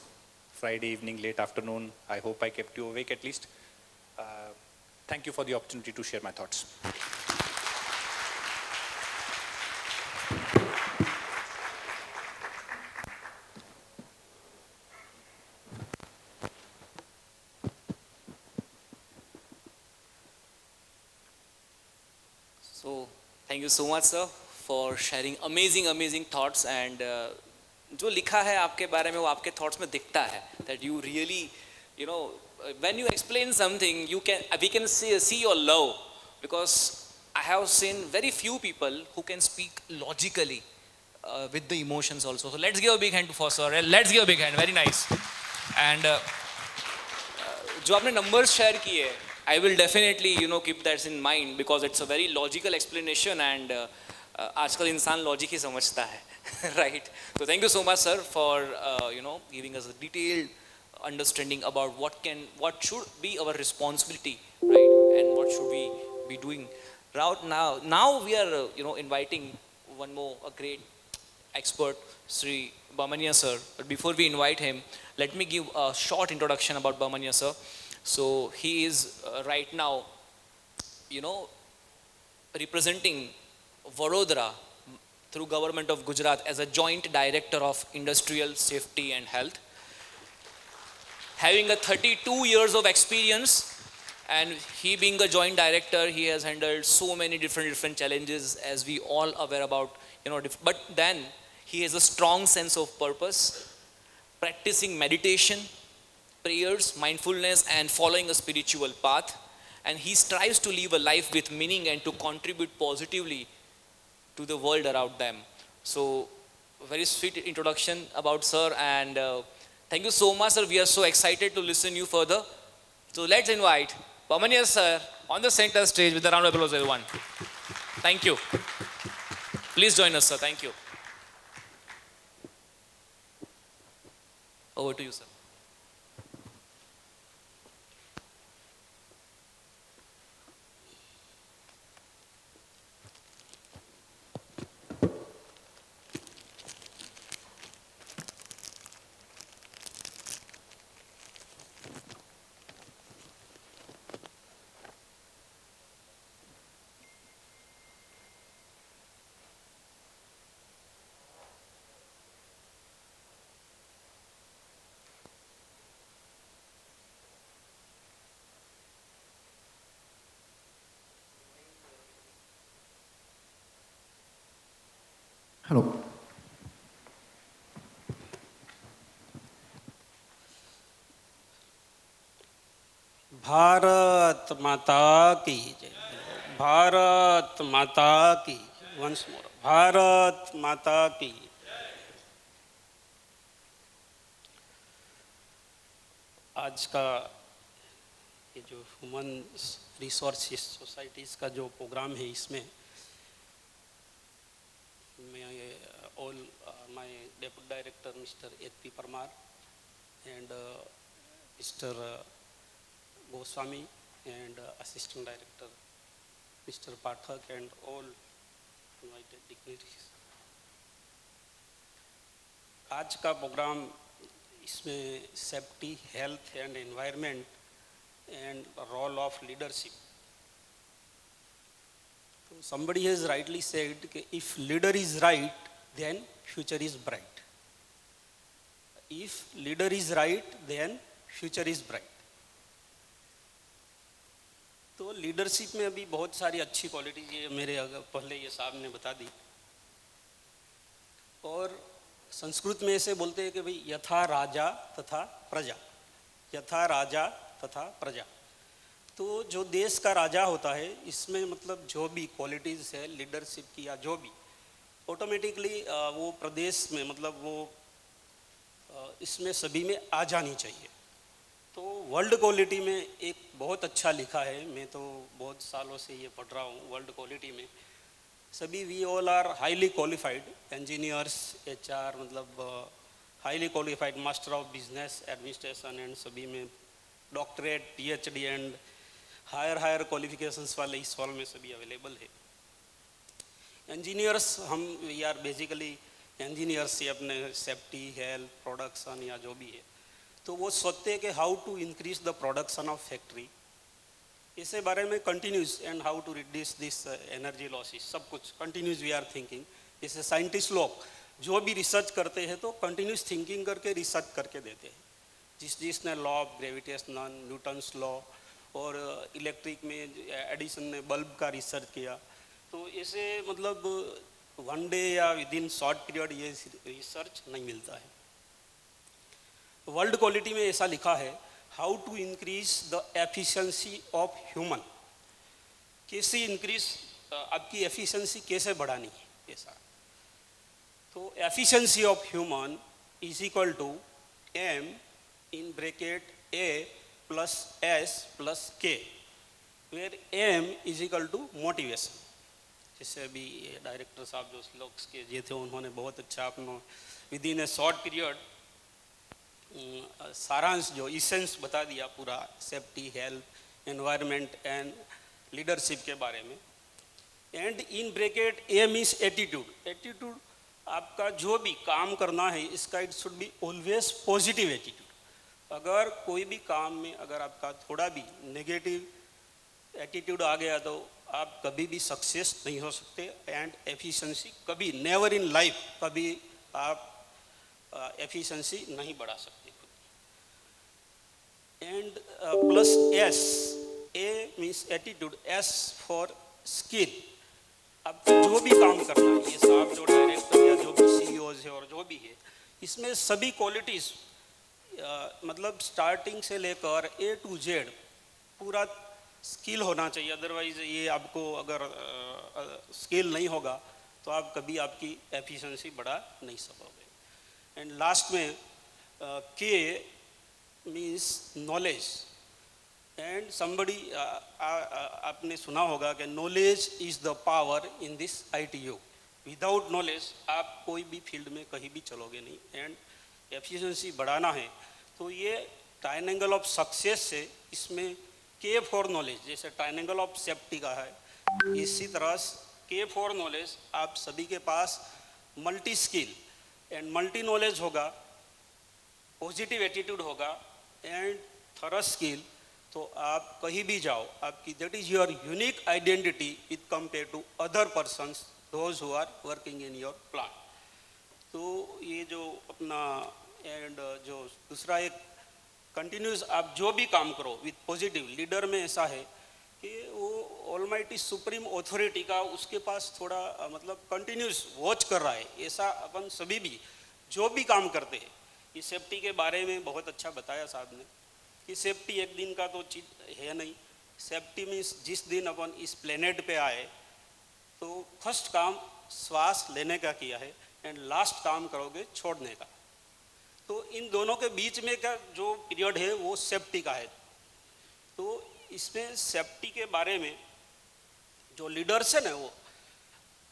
D: Friday evening, late afternoon. I hope I kept you awake at least. Thank you for the opportunity to share my thoughts.
C: So, thank you so much, sir, for sharing amazing thoughts. And जो लिखा है आपके बारे में वो आपके thoughts में दिखता है. That you really, when you explain something, we can see your love, because I have seen very few people who can speak logically with the emotions also. So let's give a big hand for sir. Let's give a big hand. Very nice. And जो आपने numbers share किए, I will definitely keep that in mind, because it's a very logical explanation, and आजकल इंसान logic ही समझता है, right? So thank you so much, sir, for giving us a detailed understanding about what should be our responsibility, right? And what should we be doing right now. Now we are inviting one more a great expert, Sri Bamania sir. But before we invite him, let me give a short introduction about Bamania sir. So he is right now, representing Vadodara through Government of Gujarat as a Joint Director of Industrial Safety and Health. Having a 32 years of experience, and he being a Joint Director, he has handled so many different challenges, as we all aware about, but then he has a strong sense of purpose, practicing meditation, prayers, mindfulness, and following a spiritual path. And he strives to live a life with meaning and to contribute positively to the world around them. So, very sweet introduction about sir, and thank you so much, sir. We are so excited to listen you further. So let's invite Bamania sir on the center stage with a round of applause, everyone. Thank you. Please join us, sir. Thank you. Over to you, sir.
E: Hello. Bharat माता की जय. भारत माता की. Once more. Bharat माता की. आज का ये जो ह्यूमन रिसोर्सेज सोसाइटीज़ का जो प्रोग्राम है, इसमें all my deputy director Mr. H.P. Parmar and Mr. Goswami and assistant director Mr. Pathak and all invited dignitaries. आज का प्रोग्राम इसमें safety, health and environment and role of leadership. तो somebody has rightly said कि if leader is right, then future is bright. If leader is right, then future is bright. तो leadership में अभी बहुत सारी अच्छी क्वालिटीज ये मेरे पहले ये साहब ने बता दी. और संस्कृत में ऐसे बोलते हैं कि भाई यथा राजा तथा प्रजा, यथा राजा तथा प्रजा. तो जो देश का राजा होता है इसमें मतलब जो भी क्वालिटीज़ है लीडरशिप की या जो भी ऑटोमेटिकली वो प्रदेश में मतलब वो इसमें सभी में आ जानी चाहिए. तो वर्ल्ड क्वालिटी में एक बहुत अच्छा लिखा है, मैं तो बहुत सालों से ये पढ़ रहा हूँ. वर्ल्ड क्वालिटी में सभी we all are highly qualified, engineers, HR मतलब highly qualified, master of business administration and सभी में doctorate, PhD and higher qualifications वाले इस हॉल में सभी अवेलेबल है. इंजीनियर्स हम वी आर बेसिकली इंजीनियर्स ही अपने सेफ्टी, हेल्थ, प्रोडक्शन या जो भी है. तो वो सोचते हैं कि how to increase the production of factory, इसके बारे में continuous and how to reduce this energy losses, सब कुछ कंटिन्यूस वी आर थिंकिंग. जैसे साइंटिस्ट लोग जो भी रिसर्च करते हैं तो कंटिन्यूस थिंकिंग करके रिसर्च करके देते हैं. जिसने law of gravitation, Newton's law, और इलेक्ट्रिक में एडिसन ने बल्ब का रिसर्च किया. तो ऐसे मतलब वन डे या विद इन शॉर्ट पीरियड ये रिसर्च नहीं मिलता है. वर्ल्ड क्वालिटी में ऐसा लिखा है how to increase the efficiency of human, कैसे इंक्रीज आपकी एफिशिएंसी कैसे बढ़ानी है ऐसा. तो efficiency of human is equal to M in bracket A plus S plus K, where M is equal to motivation. जैसे अभी डायरेक्टर साहब जो स्लोक्स के ये थे उन्होंने बहुत अच्छा अपना within a short period सारांश जो इसेंस बता दिया पूरा safety, health, environment and leadership के बारे में. And in bracket M is attitude. Attitude आपका जो भी काम करना है इसका it should be always positive attitude. अगर कोई भी काम में अगर आपका थोड़ा भी नेगेटिव एटीट्यूड आ गया तो आप कभी भी सक्सेस नहीं हो सकते. एंड एफिशिएंसी कभी नेवर इन लाइफ कभी आप एफिशिएंसी नहीं बढ़ा सकते. And plus S, A means attitude, S for skill. अब जो भी काम करना है ये साहब जो डायरेक्टर या जो भी CEOs है और जो भी है इसमें सभी क्वालिटीज़ मतलब स्टार्टिंग से लेकर A to Z पूरा स्किल होना चाहिए. अदरवाइज ये आपको अगर स्किल नहीं होगा तो आप कभी आपकी एफिशिएंसी बढ़ा नहीं सकोगे. एंड लास्ट में K means knowledge. And somebody आपने सुना होगा कि knowledge is the power in this ITU. Without knowledge आप कोई भी फील्ड में कहीं भी चलोगे नहीं. एंड एफिशिएंसी बढ़ाना है तो ये ट्रायंगल ऑफ सक्सेस से इसमें K फॉर नॉलेज, जैसे ट्रायंगल ऑफ सेफ्टी का है इसी तरह K फॉर नॉलेज आप सभी के पास multi skill and multi knowledge होगा, पॉजिटिव एटीट्यूड होगा एंड थॉरस स्किल. तो आप कहीं भी जाओ आपकी that is your unique identity with compare to other persons those who are working in your plant. तो ये जो अपना एंड जो दूसरा एक कंटिन्यूस आप जो भी काम करो विद पॉजिटिव. लीडर में ऐसा है कि वो ऑलमाइटी सुप्रीम अथॉरिटी का उसके पास थोड़ा मतलब कंटिन्यूस वॉच कर रहा है. ऐसा अपन सभी भी जो भी काम करते हैं ये सेफ्टी के बारे में बहुत अच्छा बताया साहब ने कि सेफ्टी एक दिन का तो चीज़ है नहीं. सेफ्टी मीन्स जिस दिन अपन इस प्लेनेट पे आए तो फर्स्ट काम श्वास लेने का किया है एंड लास्ट काम करोगे छोड़ने का. तो इन दोनों के बीच में का जो पीरियड है वो सेफ्टी का है. तो इसमें सेफ्टी के बारे में जो लीडर्स है ना वो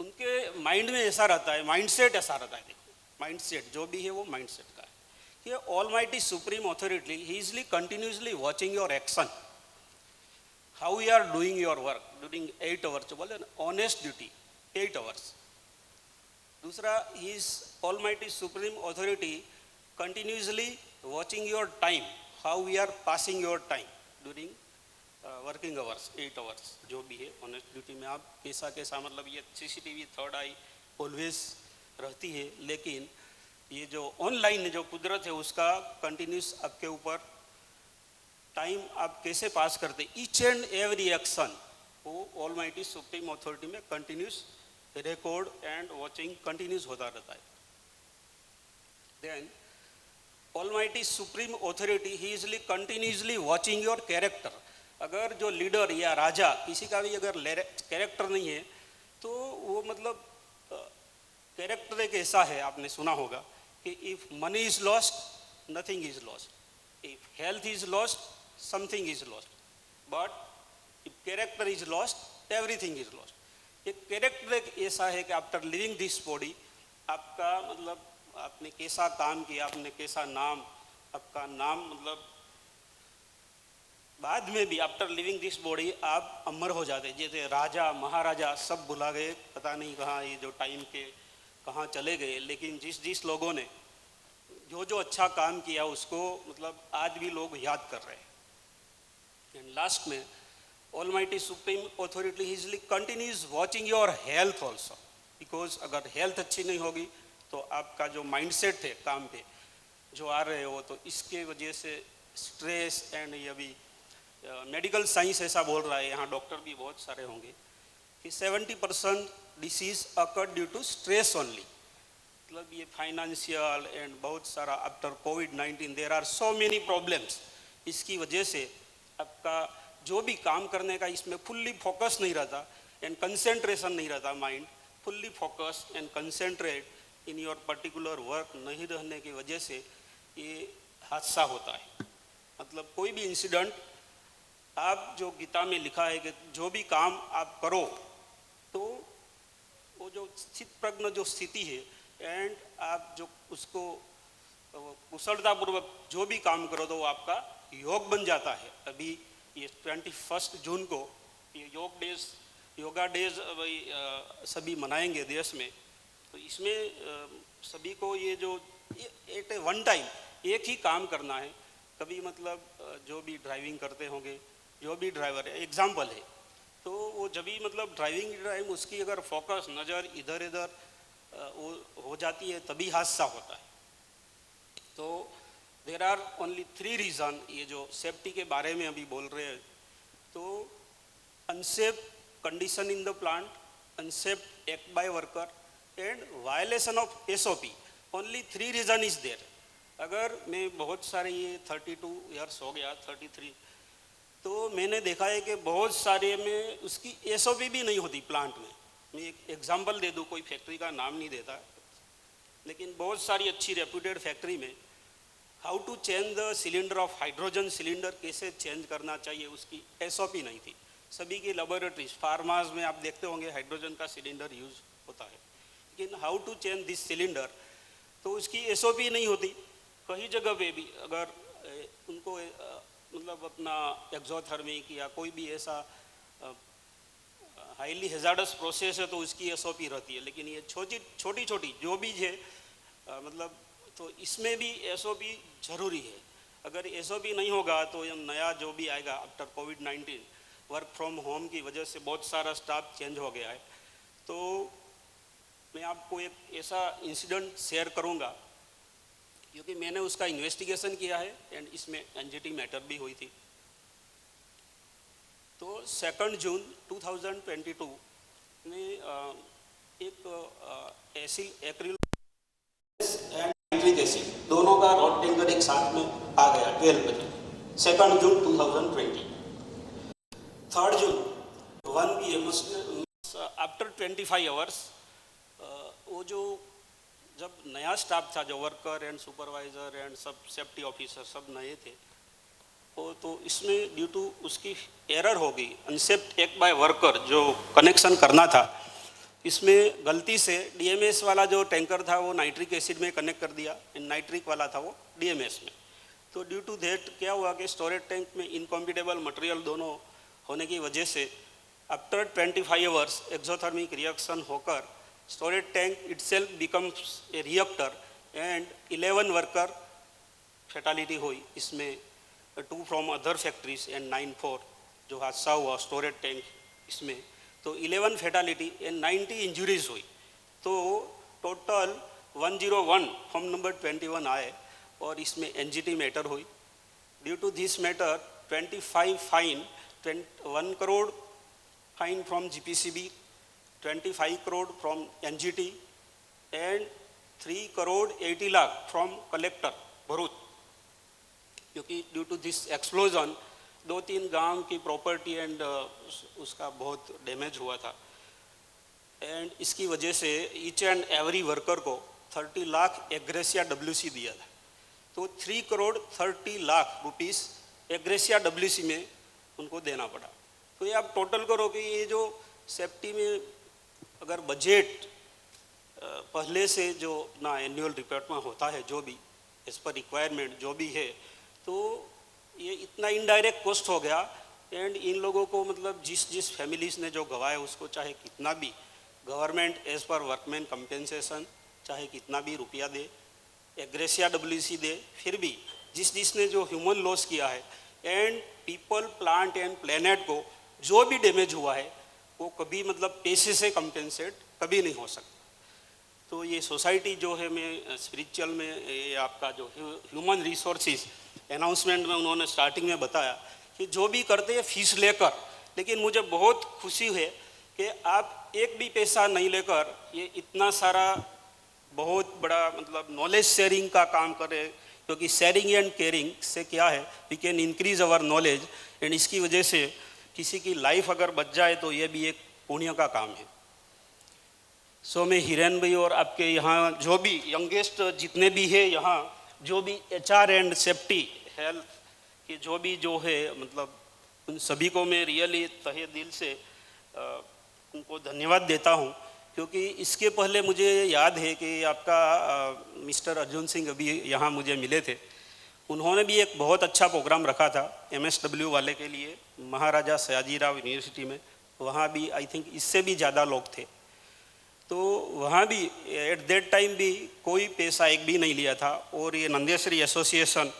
E: उनके माइंड में ऐसा रहता है, माइंडसेट ऐसा रहता है. देखो माइंडसेट जो भी है वो माइंडसेट का है कि ऑलमाइटी सुप्रीम अथॉरिटी ही easily continuously watching your action, how you are doing your work during 8 hours. बोले ऑनेस्ट ड्यूटी 8 आवर्स दूसरा, His Almighty Supreme Authority continuously watching your time, how we are passing your time during working hours, 8 hours जो भी है honest duty में आप कैसा कैसा, मतलब ये CCTV थर्ड आई ऑलवेज रहती है, लेकिन ये जो ऑनलाइन जो कुदरत है उसका कंटिन्यूस आपके ऊपर टाइम आप कैसे पास करते, ईच एंड एवरी एक्शन वो ऑलमाइटी सुप्रीम अथॉरिटी में continuous record and watching continuous होता रहता है. देन ऑलमाइटी सुप्रीम अथॉरिटी ही easily continuously watching your character. अगर जो लीडर या राजा किसी का भी अगर कैरेक्टर नहीं है तो वो मतलब कैरेक्टर एक ऐसा है, आपने सुना होगा कि if money is lost nothing is lost, if health is lost something is lost, but if character is lost everything is lost. एक कैरेक्टर एक ऐसा है कि आफ्टर लिविंग दिस बॉडी आपका मतलब आपने कैसा काम किया, आपने कैसा नाम, आपका नाम मतलब बाद में भी आफ्टर लिविंग दिस बॉडी आप अमर हो जाते. जैसे राजा महाराजा सब भुला गए, पता नहीं कहाँ ये जो टाइम के कहाँ चले गए, लेकिन जिस लोगों ने जो अच्छा काम किया उसको मतलब आज भी लोग याद कर रहे हैं. एंड लास्ट में almighty supreme authority easily continues watching your health also, because अगर हेल्थ अच्छी नहीं होगी तो आपका जो माइंडसेट है काम पे जो आ रहे हो, तो इसके वजह से स्ट्रेस एंड ये भी मेडिकल साइंस ऐसा बोल रहा है, यहाँ डॉक्टर भी बहुत सारे होंगे कि 70% disease occur due to stress only. मतलब ये फाइनेंशियल एंड बहुत सारा आफ्टर कोविड-19 there are so many problems. इसकी वजह से आपका जो भी काम करने का इसमें फुल्ली फोकस नहीं रहता एंड कंसेंट्रेशन नहीं रहता, mind fully focus and concentrate in your particular work नहीं रहने की वजह से ये हादसा होता है. मतलब कोई भी इंसिडेंट, आप जो गीता में लिखा है कि जो भी काम आप करो तो वो जो स्थित प्रज्ञ जो स्थिति है एंड आप जो उसको कुशलतापूर्वक जो भी काम करो तो वो आपका योग बन जाता है. अभी ये 21 जून को ये योगा डेज सभी मनाएंगे देश में, तो इसमें सभी को ये जो एट ए वन टाइम एक ही काम करना है. कभी मतलब जो भी ड्राइविंग करते होंगे, जो भी ड्राइवर है एग्जाम्पल है, तो वो जब भी मतलब ड्राइविंग टाइम उसकी अगर फोकस नज़र इधर इधर वो हो जाती है तभी हादसा होता है. तो देर आर ओनली 3 रीज़न ये जो सेफ्टी के बारे में अभी बोल रहे हैं. तो unsafe condition in the plant, unsafe act by worker and violation of SOP, only 3 reason is there. अगर मैं बहुत सारे ये 32 ईयर्स हो गया 33, तो मैंने देखा है कि बहुत सारे में उसकी SOP भी नहीं होती प्लांट में. मैं एक एग्जांपल दे दूँ, कोई फैक्ट्री का नाम नहीं देता, लेकिन बहुत सारी अच्छी रेप्यूटेड फैक्ट्री में how to change the cylinder of hydrogen cylinder, कैसे चेंज करना चाहिए उसकी SOP नहीं थी. सभी की लेबोरेटरीज फार्मास में आप देखते होंगे हाइड्रोजन का सिलेंडर यूज होता है, लेकिन how to change this cylinder तो उसकी SOP नहीं होती. कई जगह पे भी अगर उनको मतलब अपना एक्सोथर्मिक या कोई भी ऐसा हाईली हेजार्डस प्रोसेस है तो उसकी SOP रहती है, लेकिन ये छोटी छोटी जो भी है मतलब तो इसमें भी SOP जरूरी है. अगर SOP नहीं होगा तो ये नया जो भी आएगा after covid work from home की वजह से बहुत सारा स्टाफ चेंज हो गया है. तो मैं आपको एक ऐसा इंसिडेंट शेयर करूंगा क्योंकि मैंने उसका इन्वेस्टिगेशन किया है एंड इसमें एंजाइटी मैटर भी हुई थी. तो 2 जून 2022 में एक एक्रिल एंड नाइट्रिक एसिड दोनों का रॉड टैंकर एक साथ में आ गया 12 बजे 2 जून 2020. 3 जून 1 PM आफ्टर 25 आवर्स वो जो जब नया स्टाफ था, जो वर्कर एंड सुपरवाइज़र एंड सब सेफ्टी ऑफिसर सब नए थे, तो इसमें ड्यू टू उसकी एरर हो गई. अनसेफ्ट एक्ट बाय वर्कर जो कनेक्शन करना था, इसमें गलती से DMS वाला जो टैंकर था वो नाइट्रिक एसिड में कनेक्ट कर दिया एंड नाइट्रिक वाला था वो DMS में. तो ड्यू टू दैट क्या हुआ कि स्टोरेज टैंक में इनकॉम्पिटेबल मटेरियल दोनों होने की वजह से आफ्टर 25 आवर्स एक्सोथर्मिक रिएक्शन होकर storage tank itself becomes a reactor and 11 worker fatality हुई इसमें 2 from other factories and 9 for जो हादसा हुआ storage tank इसमें तो 11 fatality and 90 injuries हुई तो total 101 form number 21 आए और इसमें NGT matter हुई due to this matter 25 fine 1 crore fine from GPCB 25 crore from NGT and 3 crore 80 lakh from collector Bharuch क्योंकि ड्यू टू दिस एक्सप्लोजन 2-3 गांव की प्रॉपर्टी एंड उसका बहुत डैमेज हुआ था एंड इसकी वजह से ईच एंड एवरी वर्कर को 30 लाख एग्रेसिया WC दिया था तो 3 करोड़ 30 लाख रुपीस एग्रेसिया WC में उनको देना पड़ा तो ये आप टोटल करो कि ये जो सेफ्टी में अगर बजट पहले से जो ना एनुअल रिपोर्ट में होता है जो भी एज पर रिक्वायरमेंट जो भी है तो ये इतना इनडायरेक्ट कॉस्ट हो गया एंड इन लोगों को मतलब जिस फैमिलीज ने जो गवाया उसको चाहे कितना भी government as per workman compensation चाहे कितना भी रुपया दे एग्रेसिया WC दे फिर भी जिसने जो ह्यूमन लॉस किया है and people plant and planet को जो भी डैमेज हुआ है वो कभी मतलब पैसे से कंपेंसेट कभी नहीं हो सकता तो ये सोसाइटी जो है मैं स्पिरिचुअल में ये आपका जो ह्यूमन रिसोर्सेज अनाउंसमेंट में उन्होंने स्टार्टिंग में बताया कि जो भी करते हैं फीस लेकर लेकिन मुझे बहुत खुशी है कि आप एक भी पैसा नहीं लेकर ये इतना सारा बहुत बड़ा मतलब नॉलेज शेयरिंग का काम करे क्योंकि शेयरिंग एंड केयरिंग से क्या है we can increase our knowledge and इसकी वजह से किसी की लाइफ अगर बच जाए तो ये भी एक पुण्य का काम है सो मैं हिरेन भाई और आपके यहाँ जो भी यंगेस्ट जितने भी है यहाँ जो भी HR एंड सेफ्टी हेल्थ के जो भी जो है मतलब उन सभी को मैं रियली तहे दिल से उनको धन्यवाद देता हूँ क्योंकि इसके पहले मुझे याद है कि आपका मिस्टर अर्जुन सिंह अभी यहाँ मुझे मिले थे उन्होंने भी एक बहुत अच्छा प्रोग्राम रखा था MSW वाले के लिए महाराजा सयाजीराव यूनिवर्सिटी में वहाँ भी आई थिंक इससे भी ज़्यादा लोग थे तो वहाँ भी एट दैट टाइम भी कोई पैसा एक भी नहीं लिया था और ये नंदेश्वरी एसोसिएशन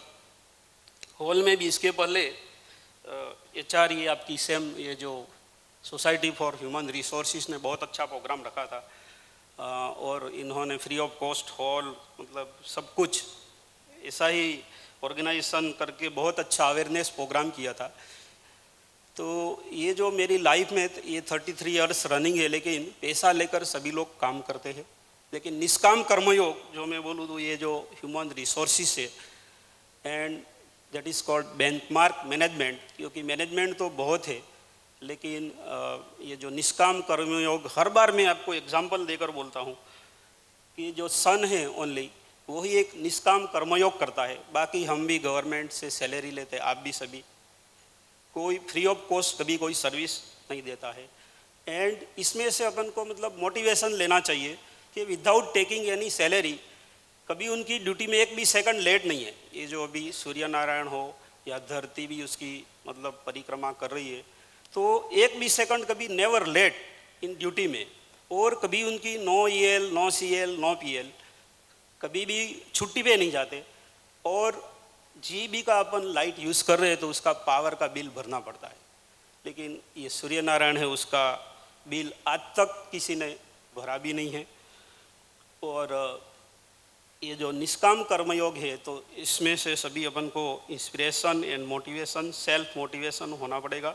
E: हॉल में भी इसके पहले HR ये आपकी सेम ये जो सोसाइटी फॉर ह्यूमन रिसोर्सेज ने बहुत अच्छा प्रोग्राम रखा था और इन्होंने फ्री ऑफ कॉस्ट हॉल मतलब सब कुछ ऐसा ही ऑर्गेनाइजेशन करके बहुत अच्छा अवेयरनेस प्रोग्राम किया था तो ये जो मेरी लाइफ में ये 33 इयर्स रनिंग है लेकिन पैसा लेकर सभी लोग काम करते हैं लेकिन निष्काम कर्मयोग जो मैं बोलूँ तो ये जो ह्यूमन रिसोर्सेज है and that is called benchmark management क्योंकि मैनेजमेंट तो बहुत है लेकिन ये जो निष्काम कर्मयोग हर बार मैं आपको एग्जांपल देकर बोलता हूँ कि जो सन है ओनली वही एक निष्काम कर्मयोग करता है बाकी हम भी गवर्नमेंट से सैलरी लेते हैं आप भी सभी कोई फ्री ऑफ कॉस्ट कभी कोई सर्विस नहीं देता है एंड इसमें से अपन को मतलब मोटिवेशन लेना चाहिए कि विदाउट टेकिंग एनी सैलरी कभी उनकी ड्यूटी में एक भी सेकंड लेट नहीं है ये जो अभी सूर्य नारायण हो या धरती भी उसकी मतलब परिक्रमा कर रही है तो एक भी सेकंड कभी नेवर लेट इन ड्यूटी में और कभी उनकी no EL no CL no PL कभी भी छुट्टी पे नहीं जाते और GB का अपन लाइट यूज़ कर रहे हैं तो उसका पावर का बिल भरना पड़ता है लेकिन ये सूर्य नारायण है उसका बिल आज तक किसी ने भरा भी नहीं है और ये जो निष्काम कर्मयोग है तो इसमें से सभी अपन को inspiration and motivation self motivation होना पड़ेगा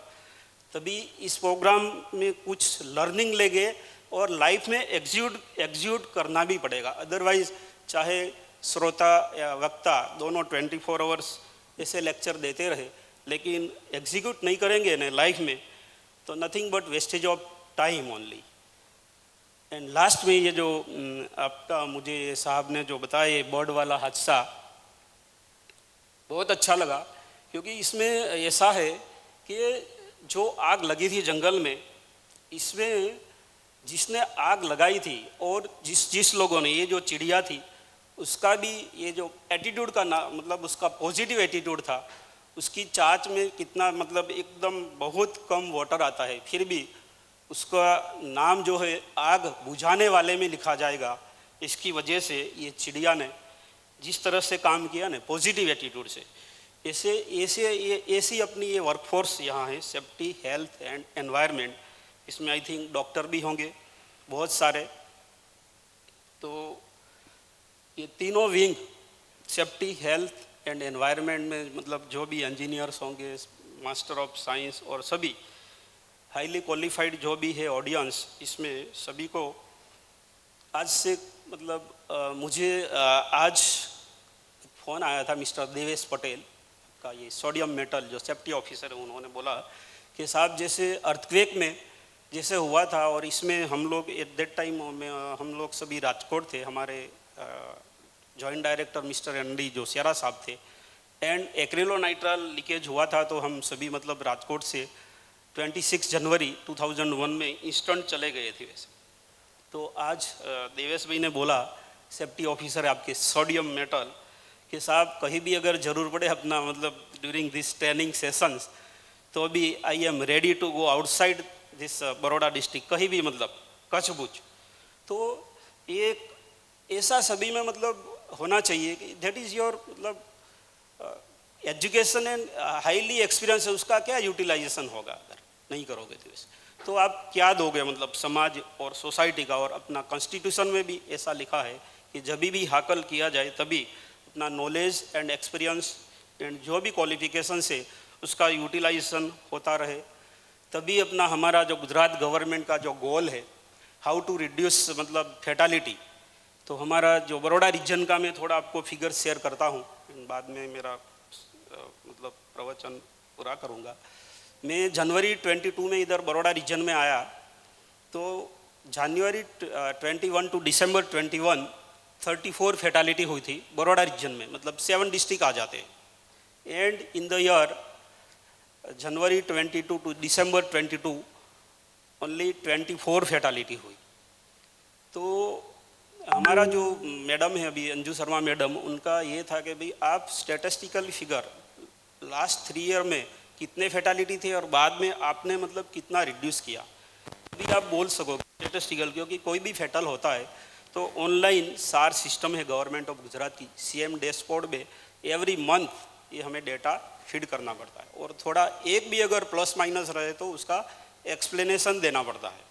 E: तभी इस प्रोग्राम में कुछ लर्निंग लेंगे और लाइफ में एग्जीक्यूट करना भी पड़ेगा अदरवाइज चाहे श्रोता या वक्ता दोनों 24 आवर्स ऐसे लेक्चर देते रहे लेकिन एग्जीक्यूट नहीं करेंगे ना लाइफ में तो nothing but wastage of time only and last में ये जो आपका मुझे साहब ने जो बताया ये बर्ड वाला हादसा बहुत अच्छा लगा क्योंकि इसमें ऐसा है कि जो आग लगी थी जंगल में इसमें जिसने आग लगाई थी और जिस लोगों ने ये जो चिड़िया थी उसका भी ये जो एटीट्यूड का ना मतलब उसका पॉजिटिव एटीट्यूड था उसकी चाच में कितना मतलब एकदम बहुत कम वाटर आता है फिर भी उसका नाम जो है आग बुझाने वाले में लिखा जाएगा। इसकी वजह से ये चिड़िया ने जिस तरह से काम किया ना पॉजिटिव एटीट्यूड से, ऐसी अपनी ये वर्कफोर्स यहाँ है, सेफ्टी, हेल्थ एंड एनवायरनमेंट। इसमें आई थिंक डॉक्टर भी होंगे बहुत सारे। तो ये तीनों wing safety, health and environment में मतलब जो भी इंजीनियर्स होंगे, मास्टर ऑफ साइंस और सभी हाईली क्वालिफाइड जो भी है ऑडियंस, इसमें सभी को आज से मतलब मुझे आज फ़ोन आया था मिस्टर देवेश पटेल का, ये सोडियम मेटल जो सेफ्टी ऑफिसर है, उन्होंने बोला कि साहब जैसे अर्थक्वेक में जैसे हुआ था, और इसमें हम लोग एट दैट टाइम में हम लोग सभी राजकोट थे, हमारे joint director mister ND Joshiyara साहब थे, एंड एक्रिलोनाइट्राल लीकेज हुआ था, तो हम सभी मतलब राजकोट से 26 जनवरी 2001 में इंस्टेंट चले गए थे वैसे। तो आज देवेश भाई ने बोला, सेफ्टी ऑफिसर है आपके सोडियम मेटल, कि साहब कहीं भी अगर ज़रूर पड़े अपना मतलब ड्यूरिंग दिस ट्रेनिंग सेशंस, तो भी I am ready to go outside this Baroda district, कहीं भी मतलब कच्छ भुज। तो ये ऐसा सभी में मतलब होना चाहिए कि दैट इज़ योर मतलब एजुकेशन एंड हाईली एक्सपीरियंस है, उसका क्या यूटिलाइजेशन होगा अगर नहीं करोगे तो आप क्या दोगे मतलब समाज और सोसाइटी का। और अपना कॉन्स्टिट्यूशन में भी ऐसा लिखा है कि जब भी हाकल किया जाए तभी अपना नॉलेज एंड एक्सपीरियंस एंड जो भी क्वालिफिकेशन से उसका यूटिलाइजेशन होता रहे, तभी अपना हमारा जो गुजरात गवर्नमेंट का जो गोल है हाउ टू रिड्यूस मतलब फैटालिटी। तो हमारा जो बड़ौदा रीजन का मैं थोड़ा आपको फिगर शेयर करता हूँ, बाद में मेरा मतलब प्रवचन पूरा करूँगा। मैं जनवरी 22 में इधर बड़ौदा रीजन में आया, तो जनवरी 21 टू दिसंबर 21 34 फैटालिटी हुई थी बड़ौदा रीजन में, मतलब 7 डिस्ट्रिक्ट आ जाते हैं। And in the year January 22 to December 22 only 24 fatality हुई। तो हमारा जो मैडम है अभी अंजू शर्मा मैडम, उनका ये था कि भाई आप स्टैटिस्टिकल फिगर लास्ट 3 ईयर में कितने फैटालिटी थे और बाद में आपने मतलब कितना रिड्यूस किया, अभी आप बोल सकोगे स्टैटिस्टिकल। क्योंकि कोई भी फैटल होता है तो ऑनलाइन सार सिस्टम है गवर्नमेंट ऑफ गुजरात की, CM डैशबोर्ड में एवरी मंथ ये हमें डेटा फीड करना पड़ता है, और थोड़ा एक भी अगर प्लस माइनस रहे तो उसका एक्सप्लेनेशन देना पड़ता है।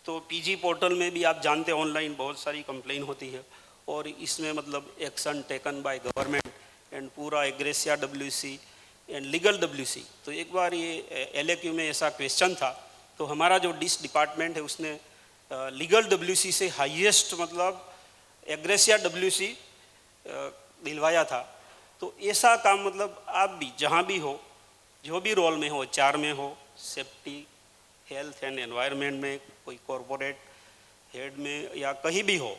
E: तो PG पोर्टल में भी आप जानते हैं ऑनलाइन बहुत सारी कंप्लेन होती है, और इसमें मतलब action taken by government and पूरा एग्रेसिया WC एंड लीगल WC। तो एक बार ये LAQ में ऐसा क्वेश्चन था, तो हमारा जो डिस डिपार्टमेंट है उसने लीगल WC से हाईएस्ट मतलब एग्रेसिया WC दिलवाया था। तो ऐसा काम मतलब आप भी जहाँ भी हो, जो भी रोल में हो, HR में हो, सेफ्टी, हेल्थ एंड एनवायरनमेंट में, कोई कॉरपोरेट हेड में या कहीं भी हो,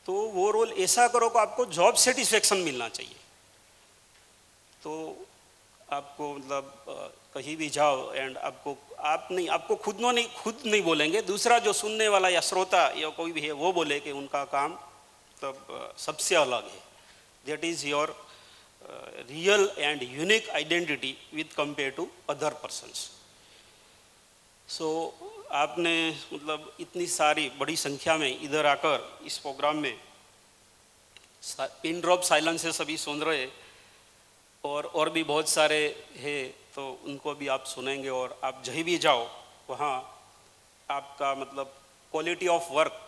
E: तो वो रोल ऐसा करो कि आपको जॉब सेटिस्फेक्शन मिलना चाहिए। तो आपको मतलब कहीं भी जाओ एंड आपको खुद नहीं बोलेंगे, दूसरा जो सुनने वाला या श्रोता या कोई भी है वो बोले कि उनका काम मतलब सबसे अलग है। That is your real and unique identity with compare to other persons. So आपने मतलब इतनी सारी बड़ी संख्या में इधर आकर इस प्रोग्राम में पिन ड्रॉप साइलेंस से सभी सुन रहे, और भी बहुत सारे हैं, तो उनको भी आप सुनेंगे। और आप जहीं भी जाओ वहाँ आपका मतलब क्वालिटी ऑफ वर्क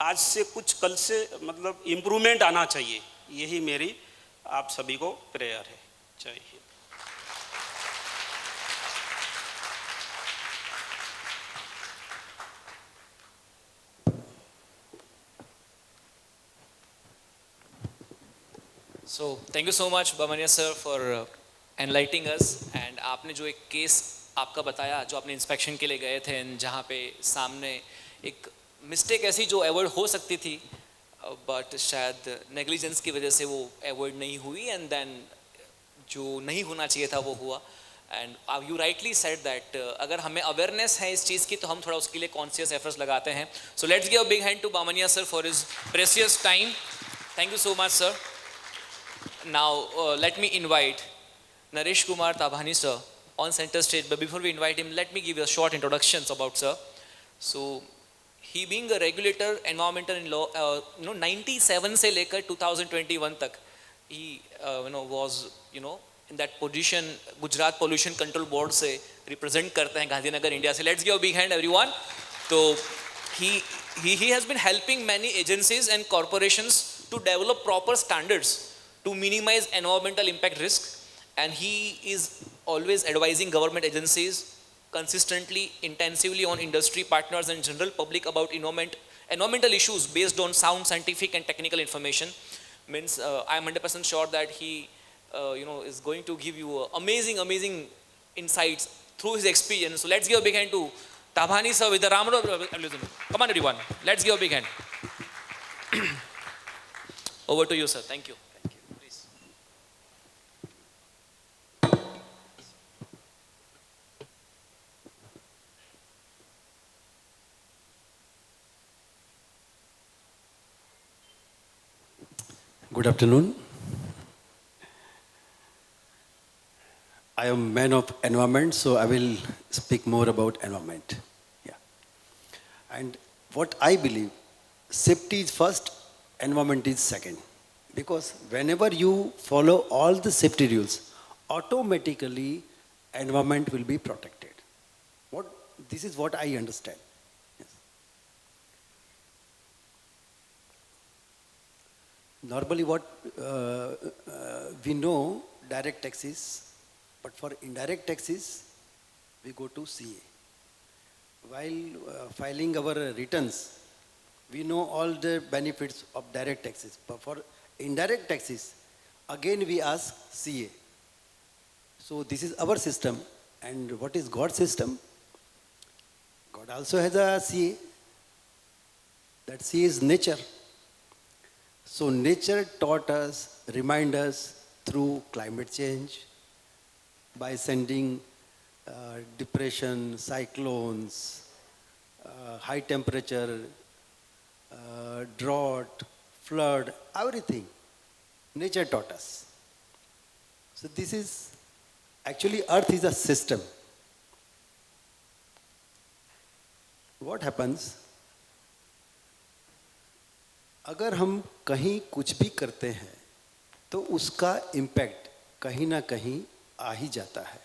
E: आज से कुछ कल से मतलब इम्प्रूवमेंट आना चाहिए, यही मेरी आप सभी को प्रेयर है। जय Hind.
C: So thank you so much Bamania sir for enlightening us। and आपने जो एक केस आपका बताया जो आपने इंस्पेक्शन के लिए गए थे, जहाँ पे सामने एक मिस्टेक ऐसी जो अवॉइड हो सकती थी बट शायद नेग्लिजेंस की वजह से वो अवॉइड नहीं हुई, एंड देन जो नहीं होना चाहिए था वो हुआ। And you rightly said that अगर हमें अवेयरनेस है इस चीज़ की तो हम थोड़ा उसके लिए कॉन्शियस एफर्ट्स लगाते हैं। So let's give a big hand to Bamnia sir for his precious time. Thank you so much sir. Now let me invite Naresh Kumar Tabhani sir on center stage, but before we invite him, let me give you a short introductions about sir. So he being a regulator environmental in law, 97 से लेकर 2021 तक he was in that position. Gujarat pollution control board से represent करते हैं Gandhinagar India से. Let's give a big hand everyone. तो he has been helping many agencies and corporations to develop proper standards to minimize environmental impact risk, and he is always advising government agencies consistently, intensively on industry partners and general public about environmental issues based on sound scientific and technical information. Means I am 100% sure that he is going to give you amazing insights through his experience. So let's give a big hand to Tabhani sir with the Ramro. Come on everyone, let's give a big hand. Over to you sir. Thank you. Please.
F: Good afternoon. I am man of environment, so I will speak more about environment. Yeah. And what I believe, safety is first, environment is second. Because whenever you follow all the safety rules, automatically environment will be protected. This is what I understand. Yes. Normally what we know, direct taxes, but for indirect taxes, we go to CA. While filing our returns, we know all the benefits of direct taxes. But for indirect taxes, again we ask CA. So this is our system. And what is God's system? God also has a CA. That CA is nature. So nature taught us, remind us through climate change, by sending depression, cyclones, high temperature, drought, flood, everything. Nature taught us. So this is, actually earth is a system. What happens? अगर हम कहीं कुछ भी करते हैं तो उसका impact कहीं ना कहीं आ ही जाता है.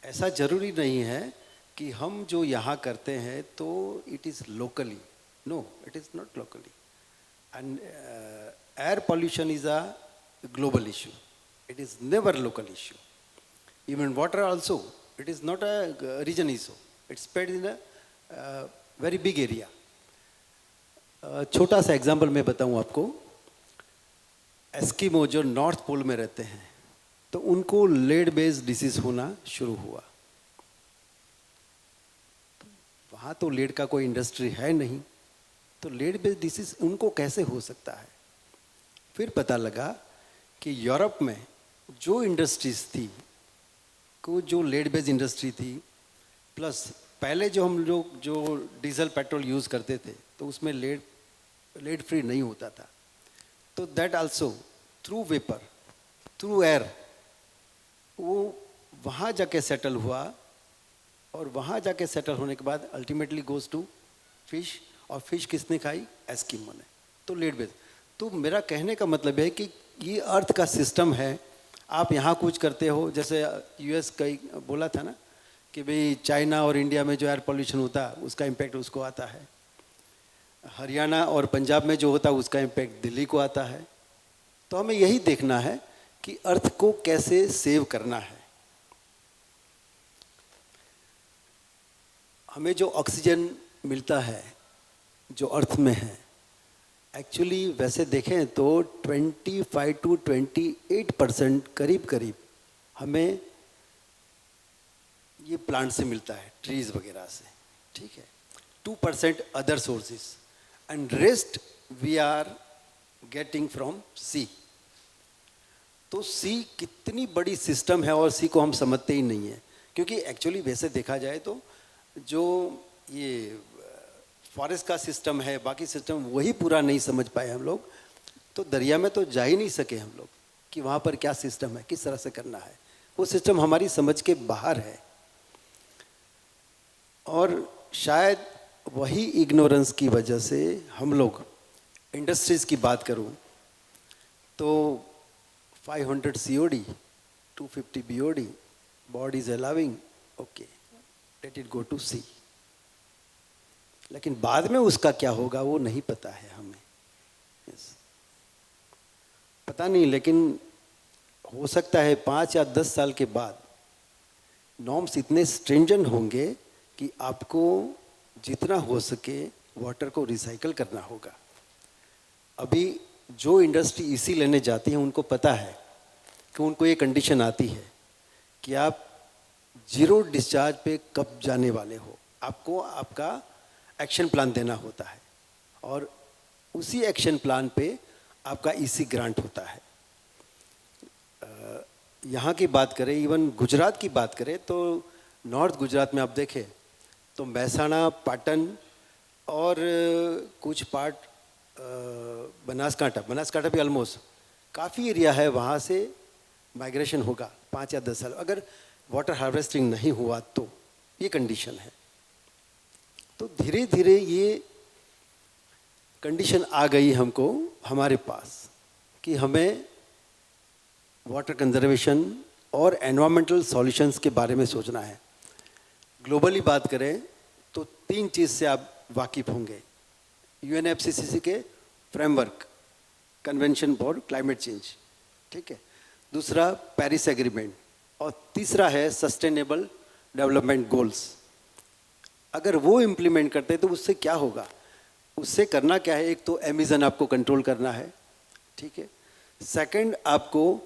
F: ऐसा जरूरी नहीं है कि हम जो यहाँ करते हैं तो it is locally. No, it is not locally. And air pollution is a global issue. It is never local issue. Even water also, it is not a region issue. It's spread in a very big area. छोटा सा example मैं बताऊँ आपको. Eskimo जो north pole में रहते हैं तो उनको लेड बेस्ड डिसीज होना शुरू हुआ. वहाँ तो लेड का कोई इंडस्ट्री है नहीं, तो लेड बेस्ड डिसीज उनको कैसे हो सकता है. फिर पता लगा कि यूरोप में जो इंडस्ट्रीज थी, को जो लेड बेस्ड इंडस्ट्री थी, प्लस पहले जो हम लोग जो डीजल पेट्रोल यूज़ करते थे तो उसमें लेड फ्री नहीं होता था. तो that also through vapour, through air, वो वहाँ जाके सेटल हुआ. और वहाँ जाके सेटल होने के बाद अल्टीमेटली गोज़ टू फिश. और फिश किसने खाई? एस्किमो ने. तो लेड बेस्ड. तो मेरा कहने का मतलब है कि ये अर्थ का सिस्टम है. आप यहाँ कुछ करते हो, जैसे यूएस कई बोला था ना कि भाई चाइना और इंडिया में जो एयर पोल्यूशन होता है उसका इम्पैक्ट उसको आता है. हरियाणा और पंजाब में जो होता है उसका इम्पैक्ट दिल्ली को आता है. तो हमें यही देखना है कि अर्थ को कैसे सेव करना है. हमें जो ऑक्सीजन मिलता है जो अर्थ में है, एक्चुअली वैसे देखें तो 25 to 28% करीब हमें ये प्लांट से मिलता है, ट्रीज वगैरह से. ठीक है. 2% other sources and rest we are getting from C. तो सी कितनी बड़ी सिस्टम है और सी को हम समझते ही नहीं है. क्योंकि एक्चुअली वैसे देखा जाए तो जो ये फॉरेस्ट का सिस्टम है, बाकी सिस्टम वही पूरा नहीं समझ पाए हम लोग. तो दरिया में तो जा ही नहीं सके हम लोग कि वहाँ पर क्या सिस्टम है, किस तरह से करना है. वो सिस्टम हमारी समझ के बाहर है. और शायद वही इग्नोरेंस की वजह से हम लोग इंडस्ट्रीज़ की बात करूं तो 500 COD, 250 BOD, board is allowing, okay, let it go to C. लेकिन बाद में उसका क्या होगा वो नहीं पता है हमें. yes. पता नहीं, लेकिन हो सकता है 5 या 10 साल के बाद नॉर्म्स इतने स्ट्रिंजेंट होंगे कि आपको जितना हो सके वाटर को रिसाइकल करना होगा. अभी जो इंडस्ट्री इसी लेने जाती है उनको पता है कि उनको ये कंडीशन आती है कि आप जीरो डिस्चार्ज पे कब जाने वाले हो. आपको आपका एक्शन प्लान देना होता है और उसी एक्शन प्लान पे आपका ईसी ग्रांट होता है. यहाँ की बात करें, इवन गुजरात की बात करें तो नॉर्थ गुजरात में आप देखें तो महसाणा, पाटन और कुछ पार्ट बनासकांठा भी ऑलमोस्ट काफ़ी एरिया है, वहाँ से माइग्रेशन होगा 5 या 10 साल अगर वाटर हार्वेस्टिंग नहीं हुआ तो. ये कंडीशन है. तो धीरे धीरे ये कंडीशन आ गई हमको हमारे पास कि हमें वाटर कंजर्वेशन और एनवायरमेंटल सॉल्यूशंस के बारे में सोचना है. ग्लोबली बात करें तो 3 चीज़ से आप वाकिफ़ होंगे. UNFCCC के framework, convention for climate change, ठीक है. दूसरा पेरिस एग्रीमेंट और तीसरा है सस्टेनेबल डेवलपमेंट गोल्स. अगर वो इम्प्लीमेंट करते तो उससे क्या होगा? उससे करना क्या है, एक तो एमिजन आपको कंट्रोल करना है, ठीक है. सेकंड, आपको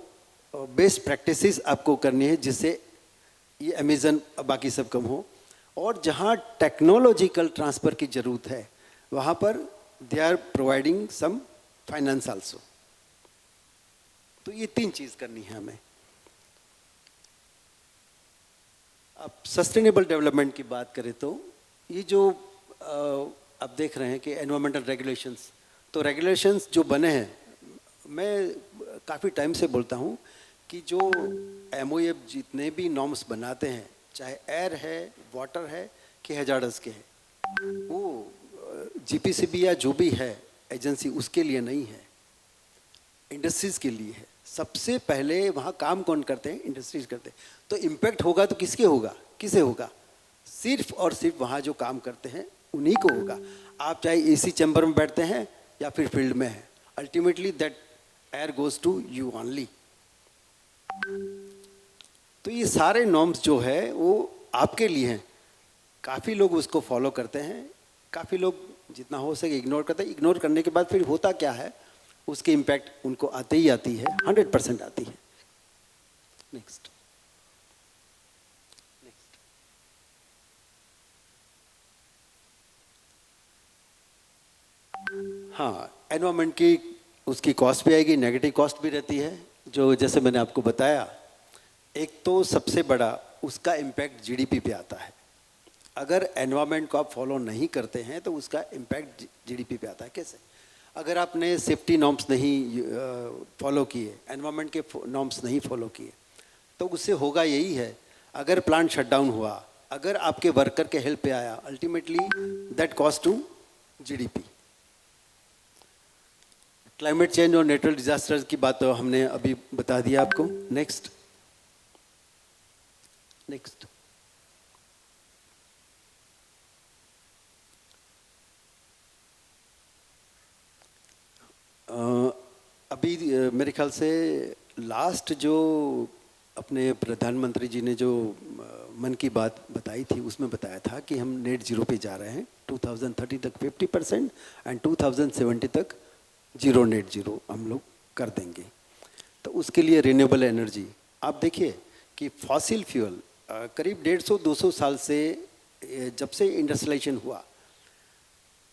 F: बेस्ट प्रैक्टिसेस आपको करनी है जिससे ये एमिजन बाकी सब कम हो. और जहाँ टेक्नोलॉजिकल ट्रांसफ़र की ज़रूरत है वहाँ पर they are providing some finance also. तो ये 3 चीज़ करनी है हमें. अब सस्टेनेबल डेवलपमेंट की बात करें तो ये जो आप देख रहे हैं कि एनवायरमेंटल रेगुलेशंस, तो रेगुलेशंस जो बने हैं, मैं काफ़ी टाइम से बोलता हूँ कि जो MOF जितने भी नॉर्म्स बनाते हैं, चाहे एयर है, वाटर है कि हैजार्डस के हैं, वो GPCB या जो भी है एजेंसी उसके लिए नहीं है, इंडस्ट्रीज़ के लिए है. सबसे पहले वहाँ काम कौन करते हैं? इंडस्ट्रीज करते हैं. तो इम्पैक्ट होगा तो किसके होगा, किसे होगा? सिर्फ और सिर्फ वहाँ जो काम करते हैं उन्हीं को होगा. आप चाहे AC चैम्बर में बैठते हैं या फिर फील्ड में हैं, ultimately that air goes to you only. तो ये सारे नॉर्म्स जो है वो आपके लिए हैं. काफ़ी लोग उसको फॉलो करते हैं, काफ़ी लोग जितना हो सके इग्नोर करते हैं. इग्नोर करने के बाद फिर होता क्या है, उसके इम्पैक्ट उनको आते ही आती है, 100% आती है. नेक्स्ट. हाँ, एनवायरमेंट की उसकी कॉस्ट भी आएगी, नेगेटिव कॉस्ट भी रहती है. जो जैसे मैंने आपको बताया, एक तो सबसे बड़ा उसका इम्पैक्ट GDP पे आता है. अगर एनवायरमेंट को आप फॉलो नहीं करते हैं तो उसका इम्पैक्ट GDP पे आता है. कैसे? अगर आपने सेफ्टी नॉर्म्स नहीं फॉलो किए, एनवायरमेंट के नॉर्म्स नहीं फॉलो किए, तो उससे होगा यही है, अगर प्लांट शट डाउन हुआ, अगर आपके वर्कर के हेल्प पे आया, ultimately that cost to GDP. Climate change और नेचुरल डिजास्टर्स की बात तो हमने अभी बता दिया आपको. नेक्स्ट. अभी मेरे ख्याल से लास्ट जो अपने प्रधानमंत्री जी ने जो मन की बात बताई थी उसमें बताया था कि हम नेट जीरो पे जा रहे हैं. 2030 तक 50% एंड 2070 तक जीरो नेट जीरो हम लोग कर देंगे. तो उसके लिए रिन्यूएबल एनर्जी, आप देखिए कि फॉसिल फ्यूल करीब 150-200 साल से, जब से इंडस्ट्रियलाइजेशन हुआ,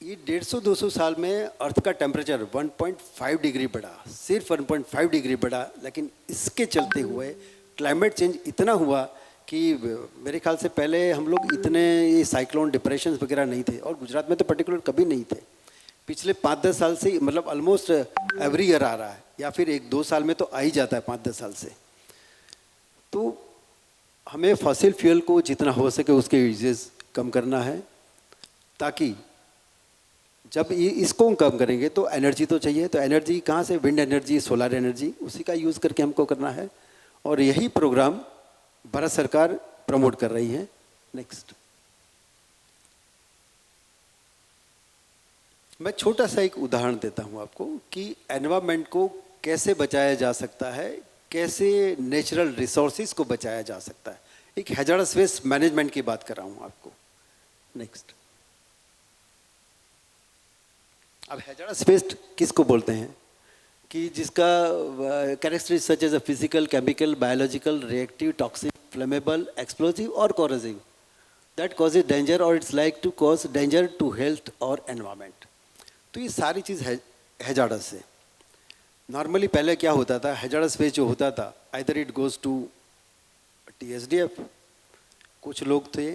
F: ये 150-200 साल में अर्थ का टेम्परेचर 1.5 डिग्री बढ़ा, सिर्फ 1.5 डिग्री बढ़ा. लेकिन इसके चलते हुए क्लाइमेट चेंज इतना हुआ कि मेरे ख्याल से पहले हम लोग इतने ये साइक्लोन, डिप्रेशन वगैरह नहीं थे, और गुजरात में तो पर्टिकुलर कभी नहीं थे. पिछले 5-10 साल से, मतलब ऑलमोस्ट एवरी ईयर आ रहा है, या फिर 1-2 साल में तो आ ही जाता है 5-10 साल से. तो हमें फॉसिल फ्यूल को जितना हो सके उसके यूजेस कम करना है. ताकि जब इसको कम करेंगे तो एनर्जी तो चाहिए, तो एनर्जी कहाँ से? विंड एनर्जी, सोलर एनर्जी, उसी का यूज़ करके हमको करना है। और यही प्रोग्राम भारत सरकार प्रमोट कर रही है। नेक्स्ट, मैं छोटा सा एक उदाहरण देता हूँ आपको कि एनवायरनमेंट को कैसे बचाया जा सकता है, कैसे नेचुरल रिसोर्सेज को बचाया जा सकता है। एक हैजार्डस वेस्ट मैनेजमेंट की बात कर रहा हूँ आपको। नेक्स्ट, अब हैजार्डस वेस्ट किसको बोलते हैं? कि जिसका characteristics such as a physical, chemical, biological, reactive, toxic, flammable, explosive और कोरोसिव दैट कॉजेज डेंजर और it's like to cause danger to health और एनवायरनमेंट। तो ये सारी चीज़ हैजार्डस है। नॉर्मली पहले क्या होता था, हैजार्डस वेस्ट जो होता था either it goes to TSDF, कुछ लोग थे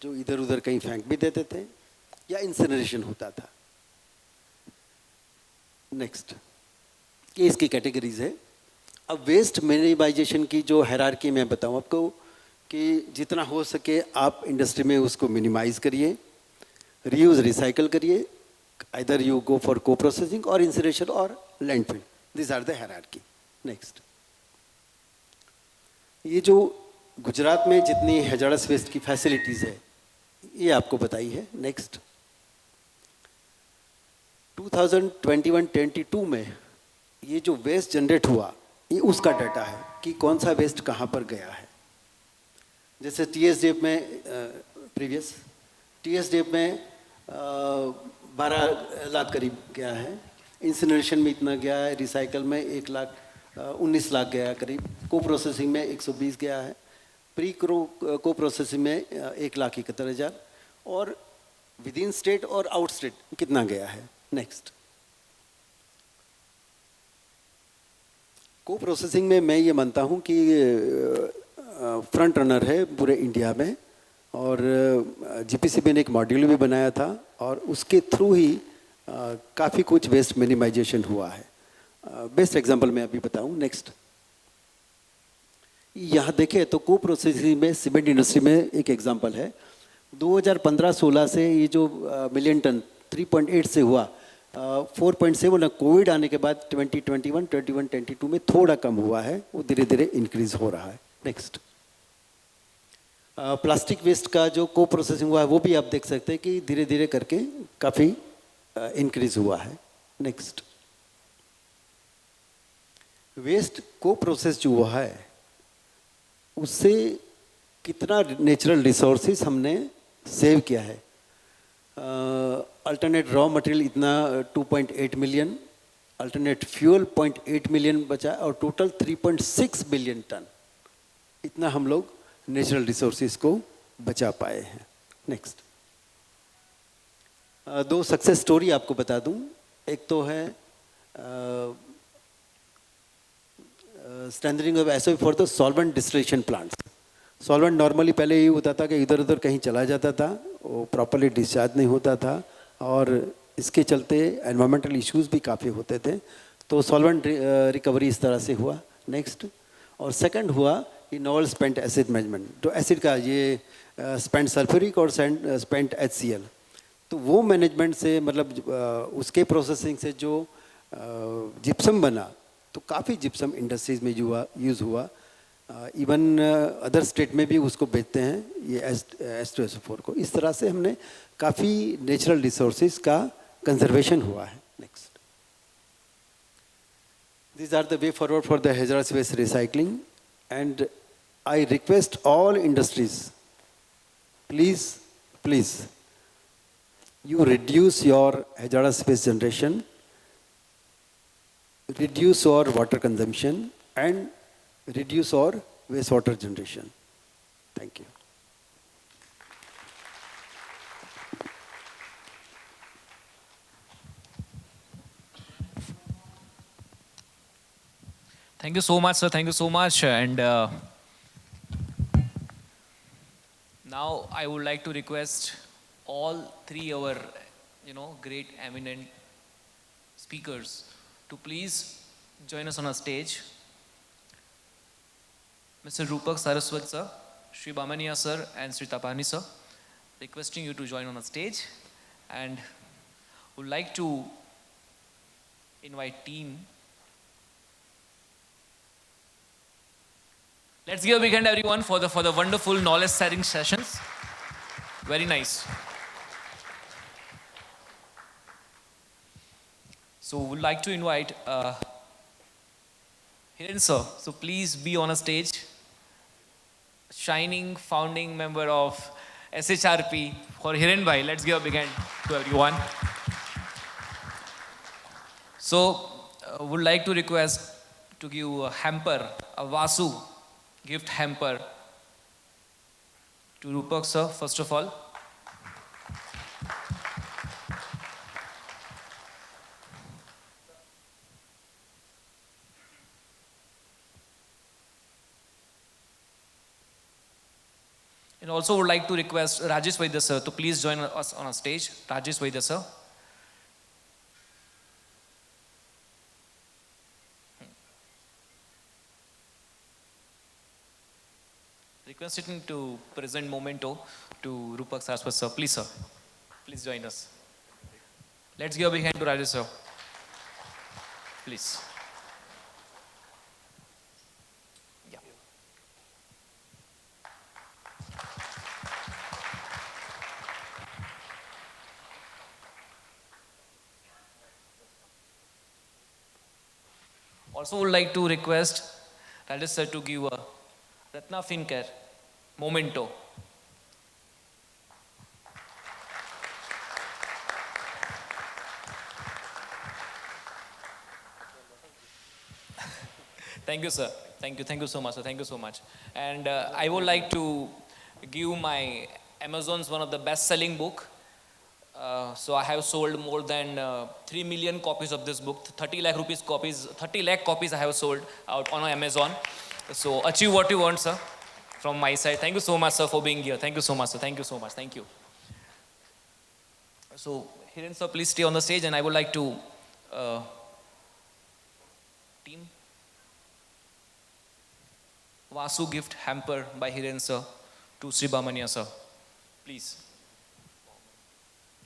F: जो इधर उधर कहीं फेंक भी देते थे, या इंसिनरेशन होता था। नेक्स्ट, ये इसकी कैटेगरीज है। अब वेस्ट मिनिमाइजेशन की जो हायरार्की मैं बताऊं आपको कि जितना हो सके आप इंडस्ट्री में उसको मिनिमाइज करिए, रीयूज रिसाइकल करिए, either you go for co processing और इंसिनरेशन और landfill, this are the hierarchy. Next, ये जो गुजरात में जितनी हैजार्डस वेस्ट की फैसिलिटीज़ है ये आपको बताई है। नेक्स्ट, 2021-22 में ये जो वेस्ट जनरेट हुआ ये उसका डाटा है कि कौन सा वेस्ट कहाँ पर गया है। जैसे TSDF में प्रीवियस TSDF में 12 लाख करीब गया है, इंसिनरेशन में इतना गया है, रिसाइकल में 19 लाख गया है करीब, को प्रोसेसिंग में 120 गया है, प्री को प्रोसेसिंग में 1,71,000 और विद इन स्टेट और आउट स्टेट कितना गया है। नेक्स्ट, को प्रोसेसिंग में मैं ये मानता हूँ कि फ्रंट रनर है पूरे इंडिया में, और GPCB ने एक मॉड्यूल भी बनाया था और उसके थ्रू ही काफ़ी कुछ वेस्ट मिनिमाइजेशन हुआ है। बेस्ट एग्जांपल मैं अभी बताऊँ। नेक्स्ट, यहाँ देखें तो को प्रोसेसिंग में सीमेंट इंडस्ट्री में एक एग्जांपल है। 2015-16 से ये जो मिलियन टन 3.8 से हुआ 4.7 ना, कोविड आने के बाद 2021-22 में थोड़ा कम हुआ है, वो धीरे धीरे इंक्रीज हो रहा है। नेक्स्ट, प्लास्टिक वेस्ट का जो को प्रोसेसिंग हुआ है वो भी आप देख सकते हैं कि धीरे धीरे करके काफ़ी इंक्रीज हुआ है। नेक्स्ट, वेस्ट को प्रोसेस जो हुआ है उससे कितना नेचुरल रिसोर्सेज हमने सेव किया है। अल्टरनेट रॉ मटेरियल इतना 2.8 मिलियन, अल्टरनेट फ्यूल 0.8 मिलियन बचा और टोटल 3.6 बिलियन टन इतना हम लोग नेचुरल रिसोर्सेज को बचा पाए हैं। नेक्स्ट, 2 सक्सेस स्टोरी आपको बता दूं। एक तो है strengthening of SOP for the solvent distillation plants. Solvent normally पहले ये होता था कि इधर उधर कहीं चला जाता था, वो प्रॉपरली डिस्चार्ज नहीं होता था और इसके चलते एनवायरमेंटल इश्यूज भी काफ़ी होते थे, तो सॉल्वेंट रिकवरी इस तरह से हुआ। नेक्स्ट, और सेकंड हुआ कि नॉवल स्पेंट एसिड मैनेजमेंट, जो एसिड का ये स्पेंट सल्फ्यूरिक और स्पेंट HCl, तो वो मैनेजमेंट से मतलब उसके प्रोसेसिंग से जो जिप्सम बना, तो काफ़ी जिप्सम इंडस्ट्रीज में यूज़ हुआ। इवन अदर स्टेट में भी उसको बेचते हैं ये H2SO4 को। इस तरह से हमने काफ़ी नेचुरल रिसोर्सेज का कंजर्वेशन हुआ है। Next, these are the way forward for the hazardous waste recycling, and I request all industries, please you reduce your hazardous waste generation, reduce your water consumption and reduce our wastewater generation. Thank you.
C: Thank you so much, sir. Thank you so much. And now I would like to request all 3 our, great eminent speakers to please join us on a stage. Mr. Rupak Saraswat sir, Shri Bamaniya sir, and Sri Tapani sir, requesting you to join on a stage. and would like to invite team. Let's give a big hand everyone for the wonderful knowledge sharing sessions. Very nice. So would like to invite Hiren sir. So please be on a stage. Shining founding member of SHRP for Hiren bhai. Let's give a big hand to everyone. So would like to request to give a hamper, a Vasu gift hamper to Rupak sir, first of all. And also would like to request Rajesh Vaidya sir to please join us on a stage. Rajesh Vaidya sir. Requesting to present memento to Rupak Saraswat sir. Please sir. Please join us. Let's give a big hand to Rajesh sir. Please. Yeah. Also would like to request Rajesh sir to give a Ratna Fincare memento. Thank you, sir. Thank you so much, sir. Thank you so much. And I would like to give my Amazon's one of the best-selling book. So I have sold more than 3 million copies of this book. 30 lakh copies I have sold out on Amazon. So achieve what you want, sir, from my side. Thank you so much, sir, for being here. Thank you so much, sir. Thank you so much. Thank you. So Hiren sir, please stay on the stage, and I would like to team Vasu gift hamper by Hiren sir to Sri Bhamania sir, please.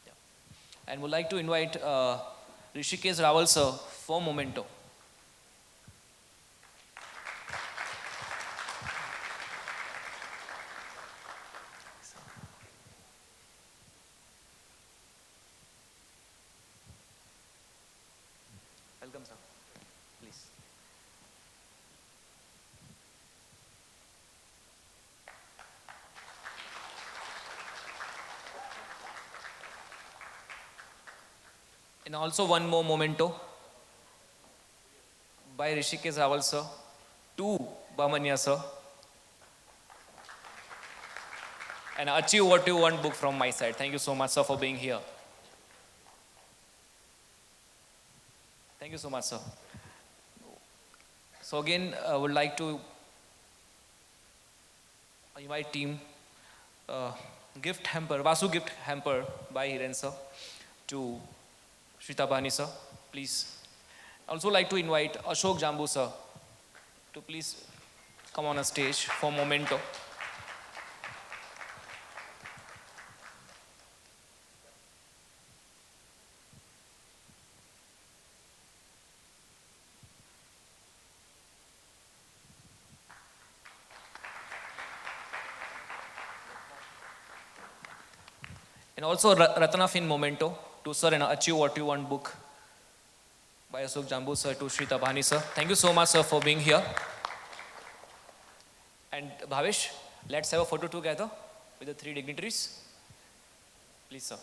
C: Yeah. And would like to invite Rishikesh Rawal sir for memento. Welcome, sir. Please. And also one more memento by Rishikesh Rawal sir to Bhamania sir. And Achieve What You Want book from my side. Thank you so much, sir, for being here. Thank you so much, sir. So again, I would like to invite team gift hamper, Vasu gift hamper by Hiren sir to Shrita Bhani sir, please. I also like to invite Ashok Jambu sir to please come on a stage for memento. And also Ratna Fin memento to sir and Achieve What You Want book by Ashok Jambu sir to Shrita Bhani sir. Thank you so much, sir, for being here. And Bhavesh, let's have a photo together with the three dignitaries. Please, sir.